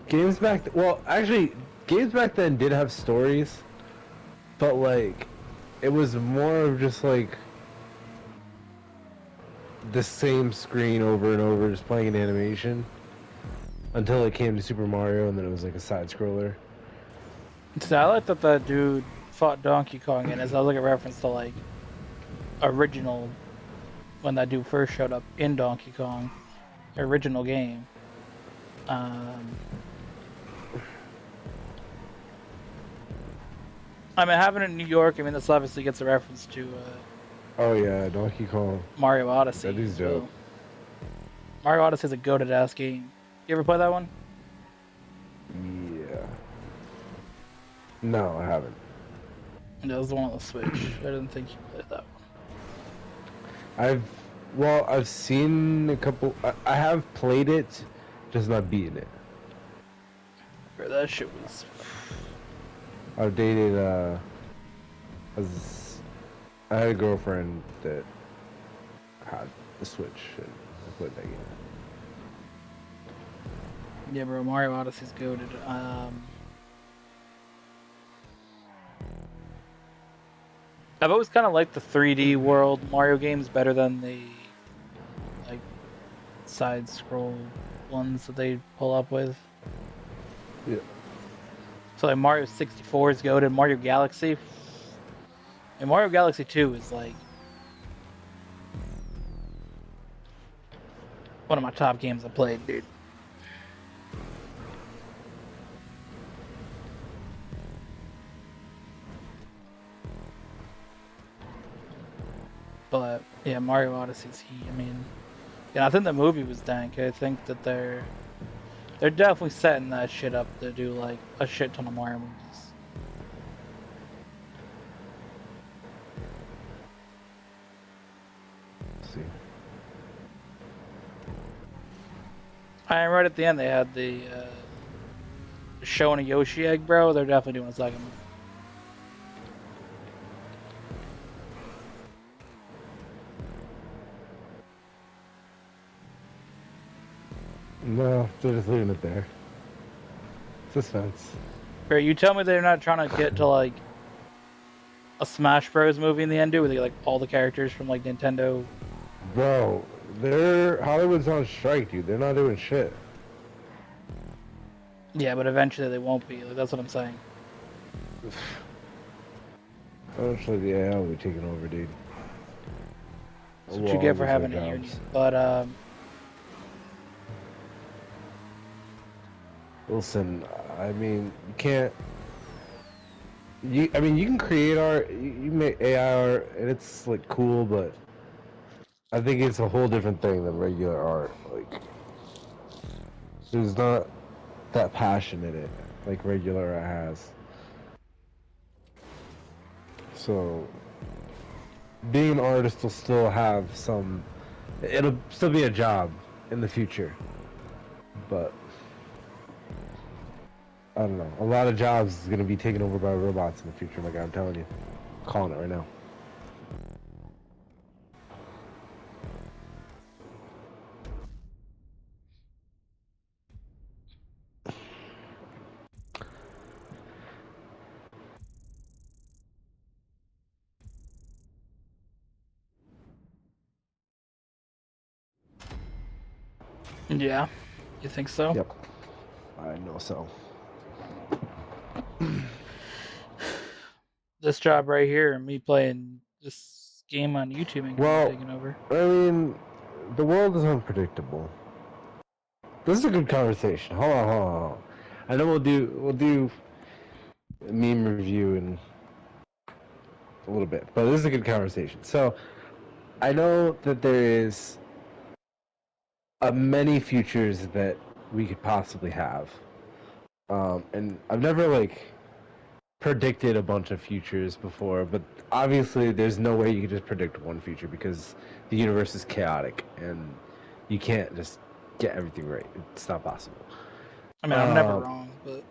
Games back... Well, actually, games back then did have stories, but like, it was more of just like the same screen over and over, just playing an animation, until it came to Super Mario, and then it was like a side scroller. So I like that that dude fought Donkey Kong in it. So that was like a reference to like original when that dude first showed up in Donkey Kong, original game. I mean, having it in New York, I mean, this obviously gets a reference to Oh yeah, Donkey Kong. Mario Odyssey. That dude's dope. Mario Odyssey is a goated ass game. You ever play that one? Yeah. No, I haven't. That was the one on the Switch. I didn't think you played that one. I've seen a couple. I have played it, just not beaten it. Bro, that shit was. I've dated. I had a girlfriend that had the Switch, and I played that game. Yeah, bro, Mario Odyssey's goated. I've always kind of liked the 3D world Mario games better than the like side scroll ones that they pull up with. Yeah. So like Mario 64 is goated, Mario Galaxy. And Mario Galaxy 2 is like one of my top games I played, dude. But yeah, Mario Odyssey's heat. I mean, yeah, I think the movie was dank. I think that they're definitely setting that shit up to do like a shit ton of Mario movies. Let's see. And right at the end, they had the showing a Yoshi egg, bro. They're definitely doing a second movie. No, they're just leaving it there. Suspense. Bro, you tell me they're not trying to get to like a Smash Bros movie in the end, do where they get like all the characters from like Nintendo. Bro, Hollywood's on strike, dude. They're not doing shit. Yeah, but eventually they won't be. Like, that's what I'm saying. Eventually the AI will be taking over, dude. That's what you get for having a union. But listen, I mean, you can't. I mean, you can create art, you make AI art, and it's like cool, but I think it's a whole different thing than regular art. Like, there's not. that passion in it like regular has. So being an artist will still have some. It'll still be a job in the future, but I don't know. A lot of jobs is gonna be taken over by robots in the future. Like I'm telling you, I'm calling it right now. Yeah, you think so? Yep, I know so. This job right here, me playing this game on YouTube and Well, taking over. I mean, the world is unpredictable. This is a good conversation. Hold on. I know we'll do a meme review in a little bit, but this is a good conversation. So I know that there is many futures that we could possibly have, and I've never like predicted a bunch of futures before, but obviously there's no way you can just predict one future because the universe is chaotic and you can't just get everything right. It's not possible. I mean, I'm never wrong, but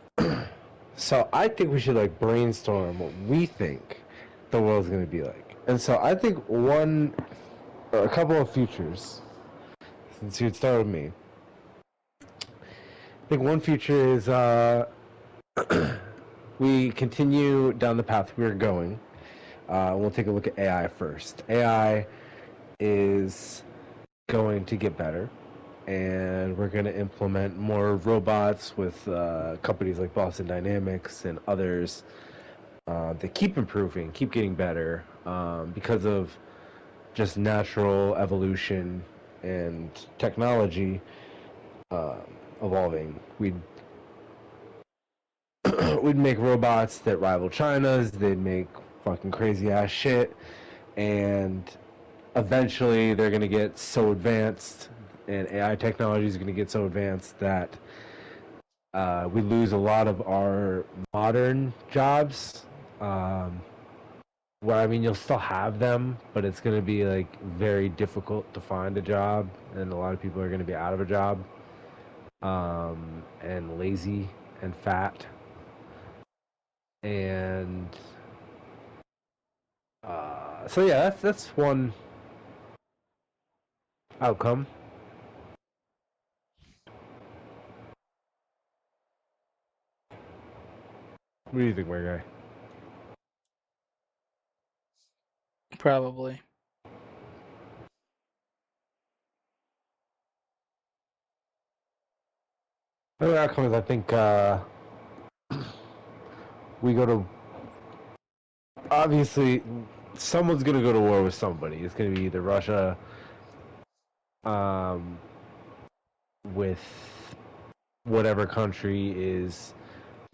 So I think we should like brainstorm what we think the world's going to be like. And so I think a couple of futures, since you'd start with me. I think one future is we continue down the path we are going. We'll take a look at AI first. AI is going to get better, and we're going to implement more robots with companies like Boston Dynamics and others that keep improving, keep getting better because of just natural evolution and technology evolving. We'd make robots that rival China's. They'd make fucking crazy ass shit, and eventually they're gonna get so advanced, and AI technology is gonna get so advanced that we lose a lot of our modern jobs. Well, I mean, you'll still have them, but it's gonna be like very difficult to find a job, and a lot of people are gonna be out of a job, and lazy and fat. And so yeah, that's one outcome. What do you think, my guy? probably. Other outcomes, I think we go to obviously someone's gonna go to war with somebody. It's gonna be either Russia, um, with whatever country is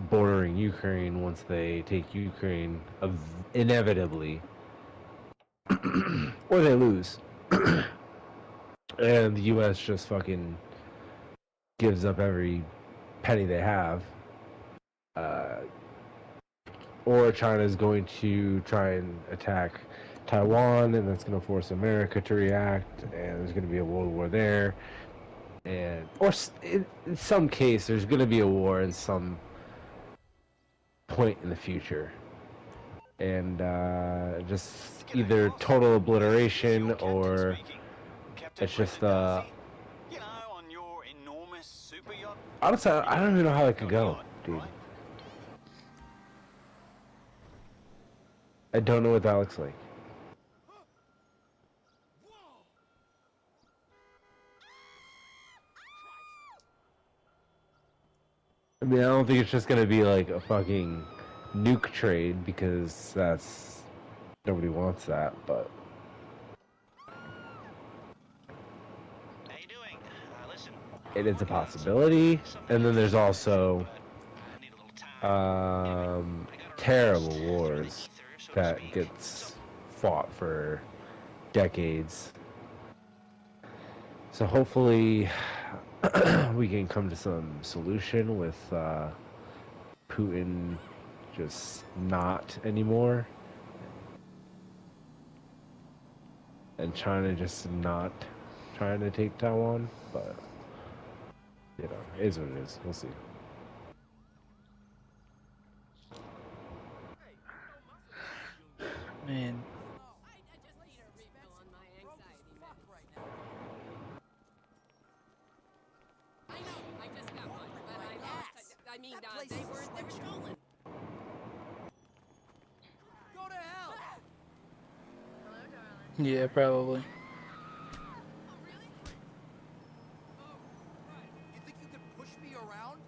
bordering Ukraine once they take Ukraine, inevitably, or they lose, and the U.S. just fucking gives up every penny they have. Uh, or China is going to try and attack Taiwan, and that's going to force America to react, and there's going to be a world war there. And or in some case, there's going to be a war in some point in the future, and just either total obliteration or it's just honestly, I don't even know how it could go, dude. I don't know what that looks like. I mean, I don't think it's just gonna be like a fucking nuke trade because that's nobody wants that, but it is a possibility. And then there's also terrible wars that gets fought for decades. So hopefully we can come to some solution with Putin just not anymore, and China just not trying to take Taiwan. But you know, it is what it is. We'll see. Man. They were stolen. Go to hell. Yeah, probably. You think you can push me around?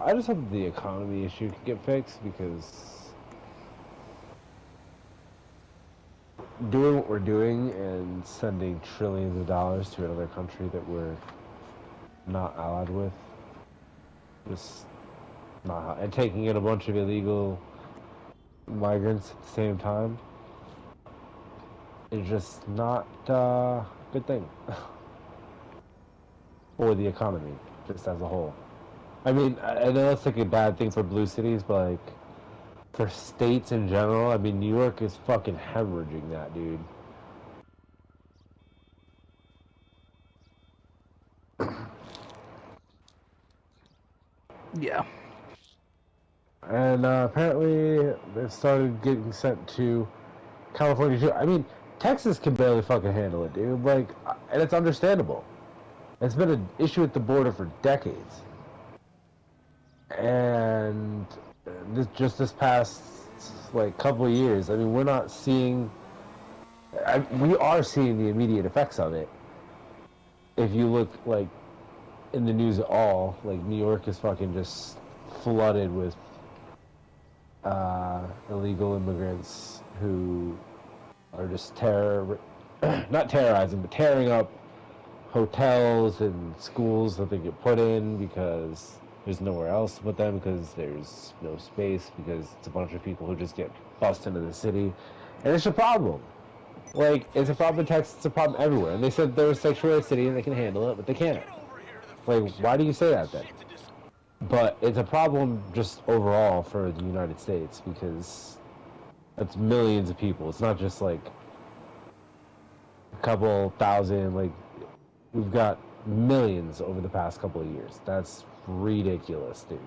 I just hope the economy issue can get fixed because doing what we're doing and sending trillions of dollars to another country that we're not allied with, just not how, and taking in a bunch of illegal migrants at the same time is just not a good thing for the economy, just as a whole. I mean, I know it's like a bad thing for blue cities, but like for states in general, I mean, New York is fucking hemorrhaging that, dude. Yeah. And apparently they've started getting sent to California too. I mean, Texas can barely fucking handle it, dude. Like, and it's understandable. It's been an issue at the border for decades. And this past like couple of years, I mean, we're not seeing. We are seeing the immediate effects of it. If you look like in the news at all, like New York is fucking just flooded with illegal immigrants who are just not terrorizing, but tearing up hotels and schools that they get put in because there's nowhere else to put them because there's no space because it's a bunch of people who just get bussed into the city, and it's a problem. Like, it's a problem in Texas, it's a problem everywhere. And they said they're a sanctuary city and they can handle it, but they can't. Like, why do you say that then? But it's a problem just overall for the United States because that's millions of people. It's not just like a couple thousand. Like, we've got millions over the past couple of years. That's ridiculous, dude.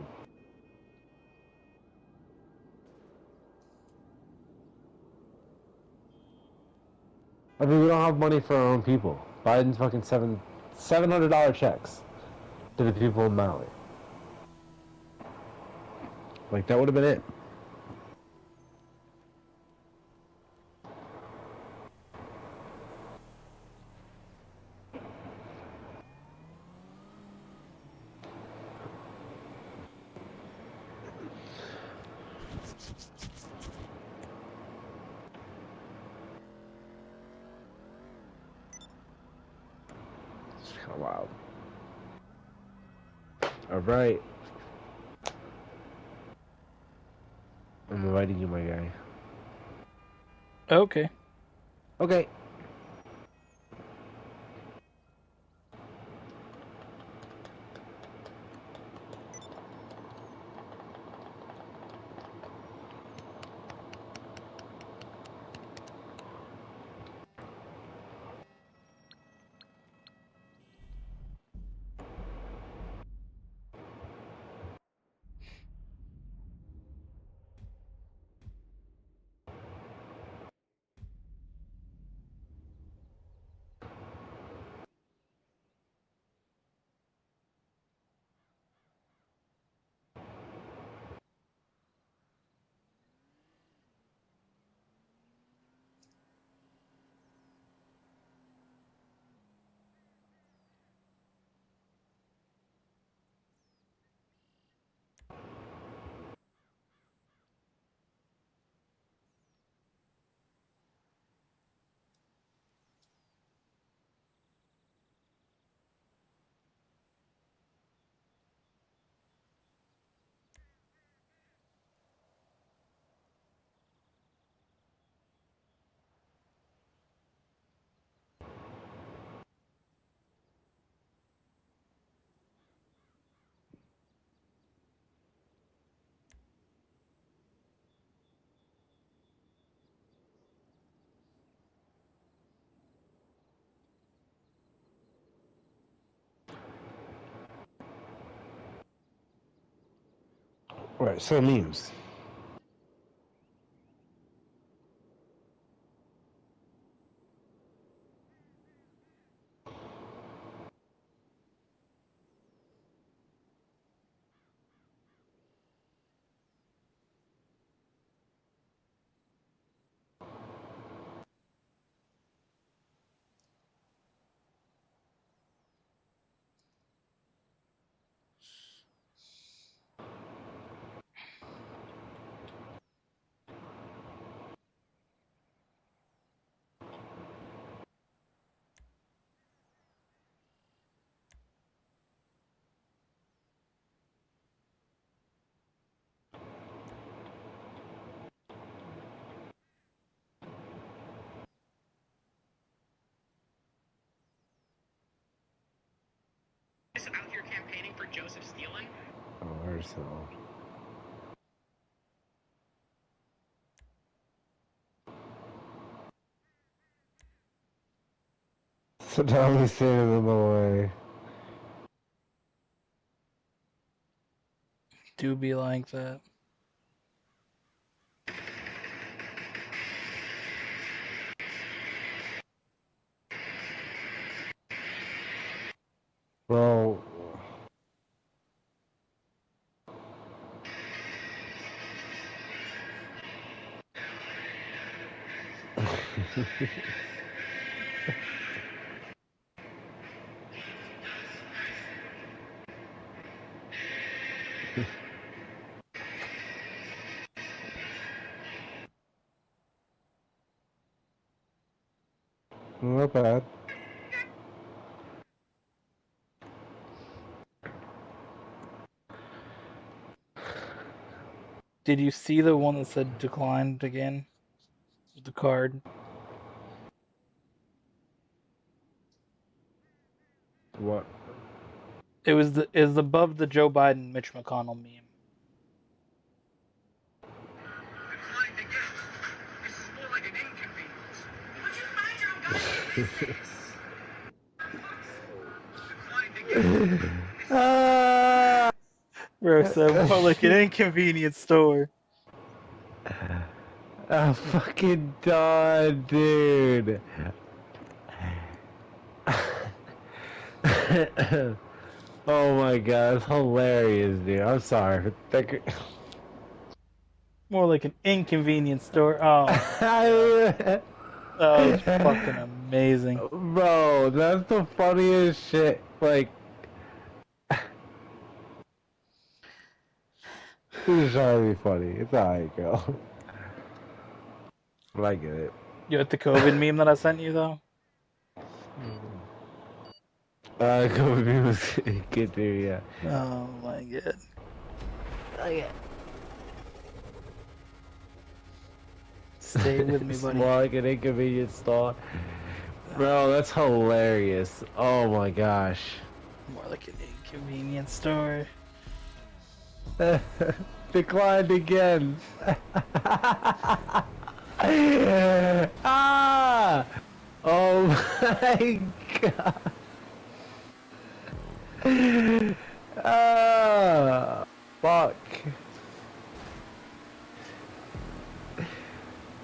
I mean, we don't have money for our own people. Biden's fucking $700 checks to the people in Maui. Like, that would have been it. It's kind of wild. All right. I'm inviting you, my guy. Okay. Okay. Right, so memes. Out here campaigning for Joseph Stalin? Oh, where's so? Saddam Hussein is in the way. Do be like that. Well, not bad. Did you see the one that said declined again? The card. What? It was above the Joe Biden Mitch McConnell meme. Declined again. This is more like an inconvenience. Would you mind your own goddamn business? Declined again. Ah! Bro said more like an inconvenience store. I'm fucking done, dude. Oh my god, it's hilarious, dude. I'm sorry. More like an inconvenience store. Oh, that was fucking amazing. Bro, that's the funniest shit. Like, this is trying to be funny. It's alright, girl. But I get it. You got the COVID meme that I sent you though? Go with me was good too, yeah. Oh my god. Oh yeah. Stay with me, buddy. More like an inconvenience store. Bro, that's hilarious. Oh my gosh. More like an inconvenience store. Declined again. Ah! Oh my god. Ah! Fuck.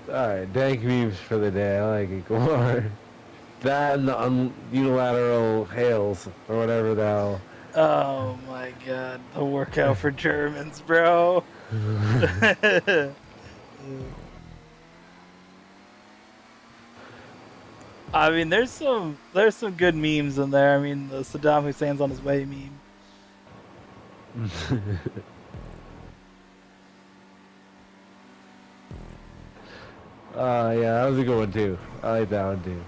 Alright, dank memes for the day. I like it. Come on. That and the unilateral hails, or whatever the hell. Oh my god. The workout for Germans, bro. I mean, there's some good memes in there. I mean, the Saddam Hussein's on his way meme. Yeah, that was a good one too. I like that one too.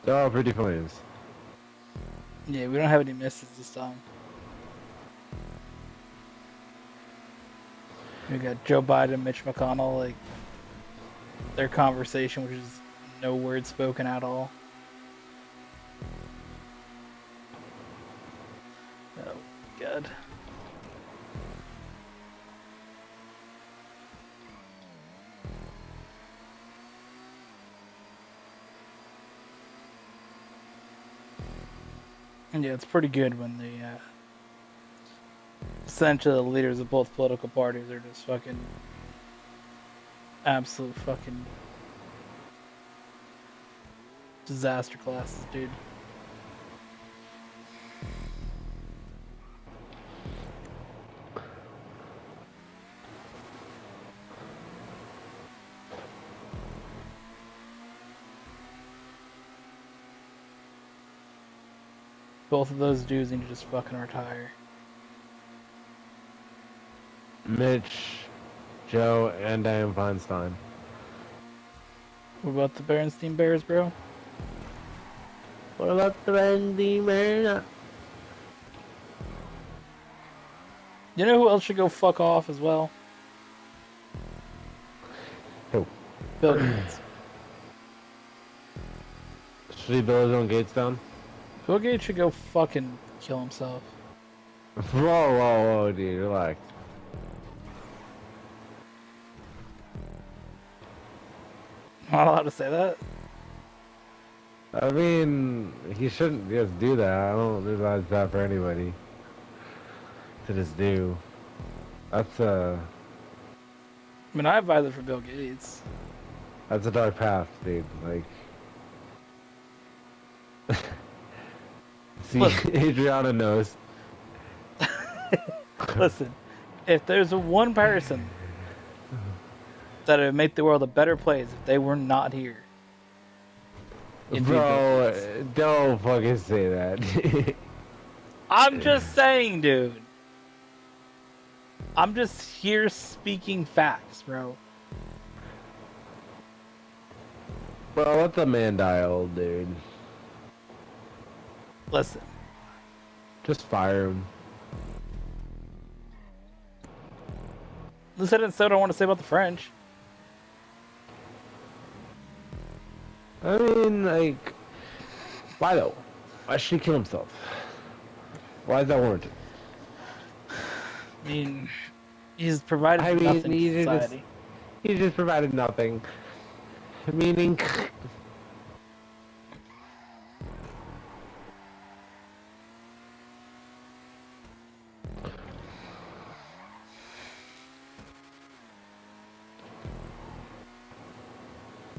They're all pretty funny. Yeah, we don't have any misses this time. We got Joe Biden, Mitch McConnell, like their conversation, which is no words spoken at all. Oh, God. Yeah, it's pretty good when the essentially the leaders of both political parties are just fucking absolute fucking disaster classes, dude. Both of those dudes need to just fucking retire. Mitch, Joe, and Diane Feinstein. What about the Berenstein Bears, bro? What about the Randy Man? You know who else should go fuck off as well? Who? Bill Gates. Should he build his own gates down? Bill Gates should go fucking kill himself. Whoa, dude, relax. Am I allowed to say that? I mean, he shouldn't just do that. I don't advise that for anybody to just do. That's I mean, I advise it for Bill Gates. that's a dark path, dude. Like, see, Look. Adriana knows. Listen, if there's one person that would make the world a better place if they were not here, it'd be Bill Bro, Gates. don't fucking say that. I'm just saying, dude. I'm just here speaking facts, bro. Bro, let the man die, old dude. Listen, Just fire him. listen, and so what I want to say about the French. I mean, like, why though? Why should he kill himself? Why is that warranted? I mean, he's provided I mean, nothing he to just- society. He just provided nothing. Meaning,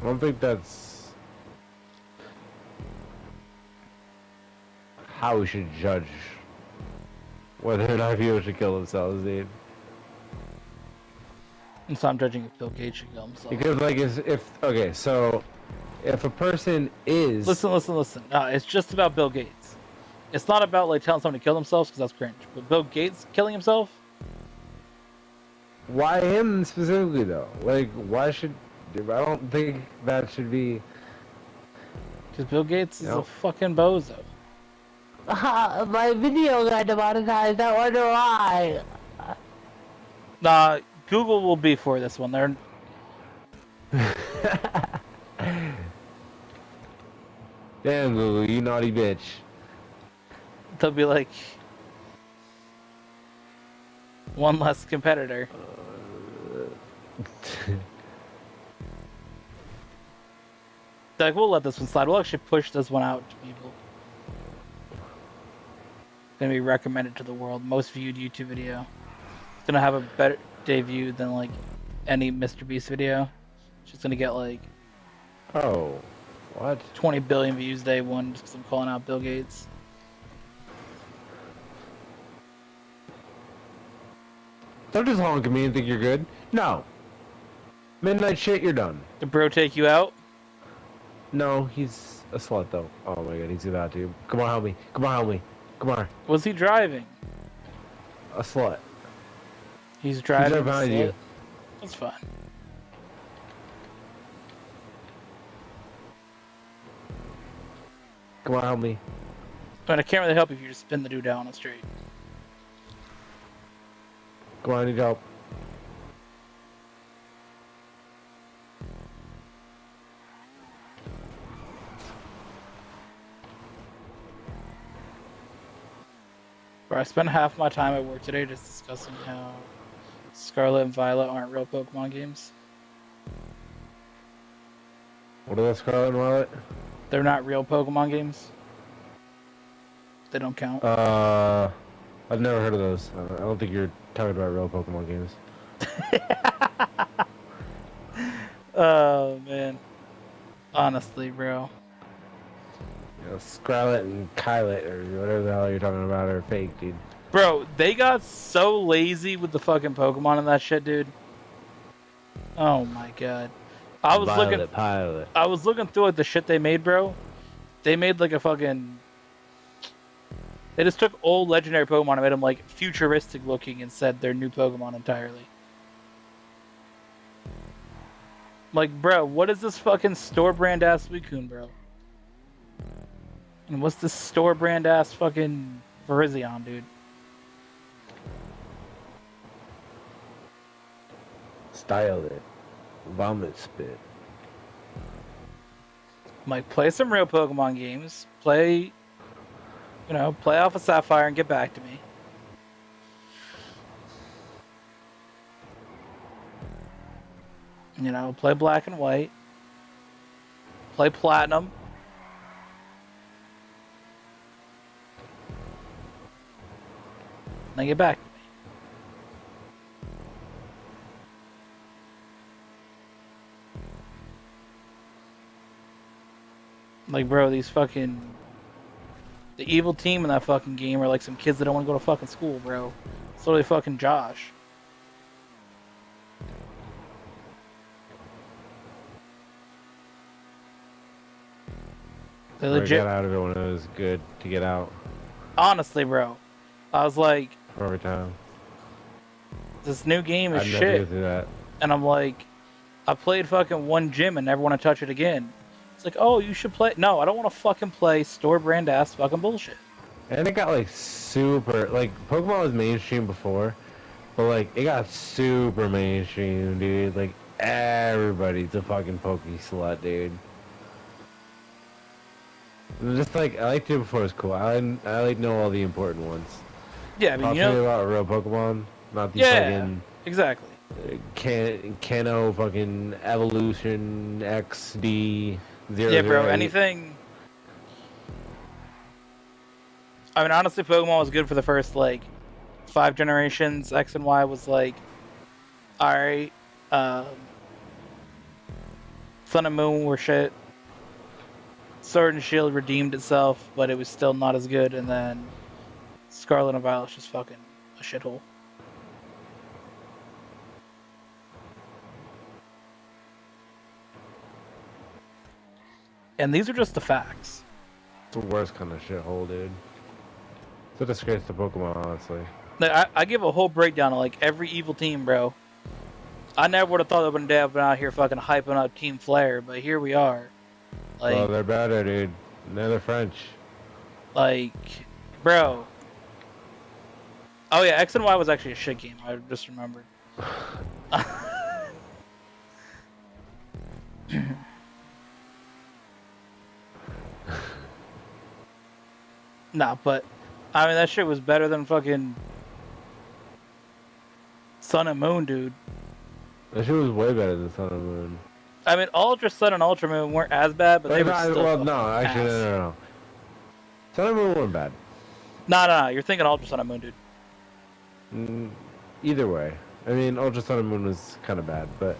I don't think that's how we should judge whether or not people should kill themselves, dude. And so I'm judging if Bill Gates should kill himself. Because, like, okay, so if a person is Listen. No, it's just about Bill Gates. It's not about like telling someone to kill themselves because that's cringe. But Bill Gates killing himself? why him specifically though? Like, why should I don't think that should be. Because Bill Gates is a Yep. fucking bozo. My video got demonetized. I wonder why. Nah, Google will be for this one. They're Damn, Google, you naughty bitch. they'll be like one less competitor. They're like, we'll let this one slide. We'll actually push this one out to people. Gonna be recommended to the world. Most viewed YouTube video. It's gonna have a better day view than like any Mr. Beast video. It's just gonna get like Oh, what? 20 billion views day one just because I'm calling out Bill Gates. Don't just honk at me and think you're good. No. Midnight shit, you're done. Did bro take you out? No, he's a slut though. Oh my god, he's about to. Come on, help me. Come on, help me. Come on. Was he driving? A slut. He's driving. right behind you. That's fine. Come on, help me. I mean, I can't really help you if you just spin the dude down on the street. Come on, I need help. Bro, I spent half my time at work today just discussing how Scarlet and Violet aren't real Pokemon games. What are those, Scarlet and Violet? They're not real Pokemon games. They don't count. I've never heard of those. I don't think you're talking about real Pokemon games. Oh man, honestly, bro. You know, Scarlet and Kylet or whatever the hell you're talking about are fake, dude. Bro, they got so lazy with the fucking Pokemon and that shit, dude. Oh my god. I was looking Pilot. I was looking through like the shit they made, bro. They made like a fucking they just took old legendary Pokemon and made them like futuristic looking and said they're new Pokemon entirely. Like, bro, what is this fucking store brand ass Suicune, bro? And what's this store brand ass fucking Virizion, dude? Style it. Vomit spit. Like, play some real Pokemon games. Play Alpha Sapphire and get back to me. You know, play Black and White. Play Platinum. Then get back to me. Like, bro, these fucking... The evil team in that fucking game are like some kids that don't want to go to fucking school, bro. It's literally fucking Josh. They Legit. legit... Get out of it when it was good to get out. Honestly, bro. I was like... Every time. This new game is I'd shit. never go through that. And I'm like... I played fucking one gym and never want to touch it again. It's like, oh, you should play... No, I don't want to fucking play store brand ass fucking bullshit. And it got like super... Like, Pokemon was mainstream before. But like, it got super mainstream, dude. Like, everybody's a fucking Poke slut, dude. Just like, I liked it before it was cool. I like know all the important ones. Yeah, I mean, Talk you to me know... about a real Pokemon, not the Yeah, fucking... exactly. Kano fucking Evolution XD 0. Yeah, bro, anything... I mean, honestly, Pokemon was good for the first, like, 5 generations. X and Y was like, alright. Sun and Moon were shit. Sword and Shield redeemed itself, but it was still not as good. And then Scarlet and Violet's just fucking a shithole. And these are just the facts. It's the worst kind of shithole, dude. It's a disgrace to Pokemon, honestly. Like, I give a whole breakdown of like every evil team, bro. I never would have thought that one day I've been out here fucking hyping up Team Flare, but here we are. Like, Well, they're better, dude. They're French. like, bro. Oh yeah, X and Y was actually a shit game. I just remembered. Nah, but I mean that shit was better than fucking Sun and Moon, dude. That shit was way better than Sun and Moon. I mean, Ultra Sun and Ultra Moon weren't as bad, but they were still Well, fucking no, actually, ass. no. Sun and Moon weren't bad. No, you're thinking Ultra Sun and Moon, dude. Either way. I mean, Ultra Sun and Moon was kind of bad, but...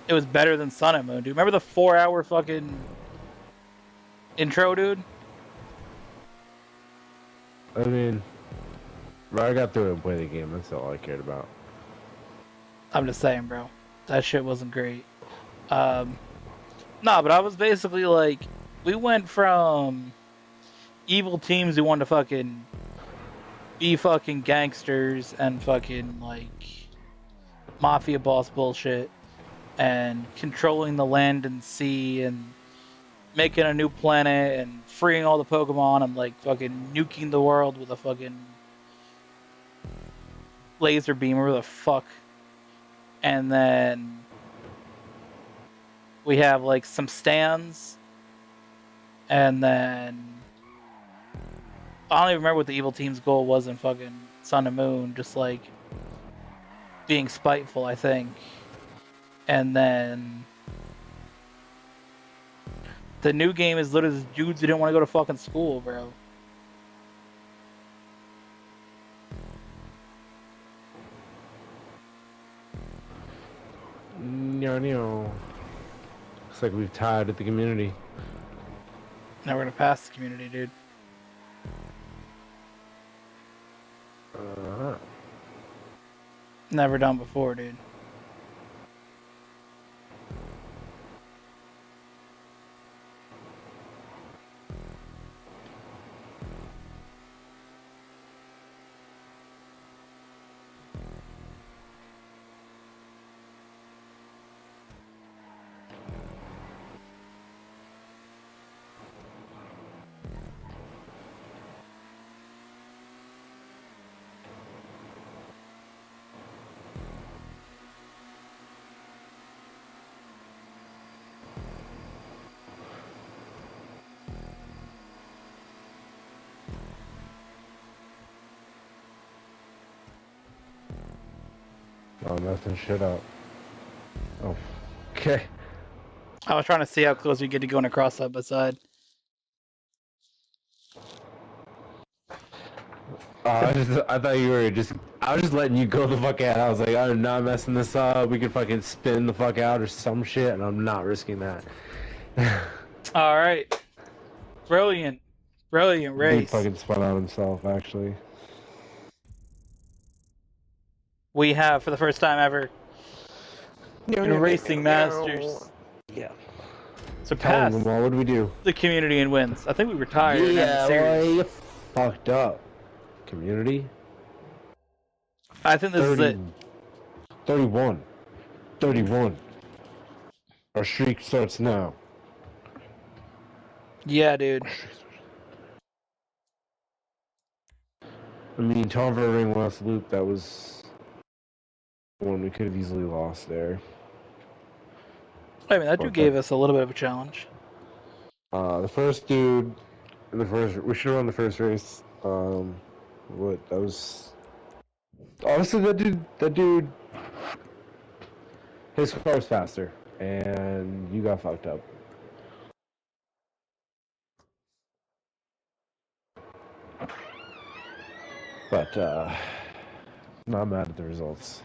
It was better than Sun and Moon, dude. Remember the 4-hour fucking intro, dude? I mean... I got through it and played the game. That's all I cared about. I'm just saying, bro. That shit wasn't great. Nah, but I was basically like... We went from evil teams who wanted to fucking be fucking gangsters and fucking, like, mafia boss bullshit and controlling the land and sea and making a new planet and freeing all the Pokemon and, like, fucking nuking the world with a fucking laser beam or the fuck. And then we have, like, some stands. And then I don't even remember what the evil team's goal was in fucking Sun and Moon. Just, like, being spiteful, I think. And then the new game is literally dudes who didn't want to go to fucking school, bro. Looks like we've tied at the community. Now we're gonna pass the community, dude. Never done before, dude. Oh, messing shit up. Oh, okay. I was trying to see how close we get to going across side by side. I thought you were just. I was just letting you go the fuck out. I was like, I'm not messing this up. We could fucking spin the fuck out or some shit, and I'm not risking that. All right. Brilliant. Brilliant He race. fucking spun out himself, actually. We have, for the first time ever, in Racing Masters, Yeah. surpassed Telling them all, what do we do? the community in wins. I think we retired in the Yeah, series. well, you fucked up. Community? I think this is it. 31. 31. Our streak starts now. Yeah, dude. I mean, Tarver ring last loop, that was one we could have easily lost there. I mean, that dude gave us a little bit of a challenge. The first dude, we should have won the first race. That was, honestly, that dude, his car was faster, and you got fucked up. But, not mad at the results.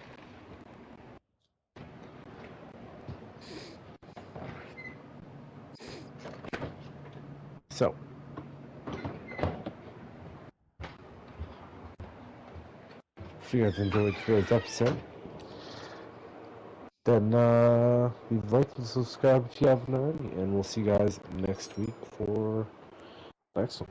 So, if you guys enjoyed today's episode, then leave a like and subscribe if you haven't already, and we'll see you guys next week for next one.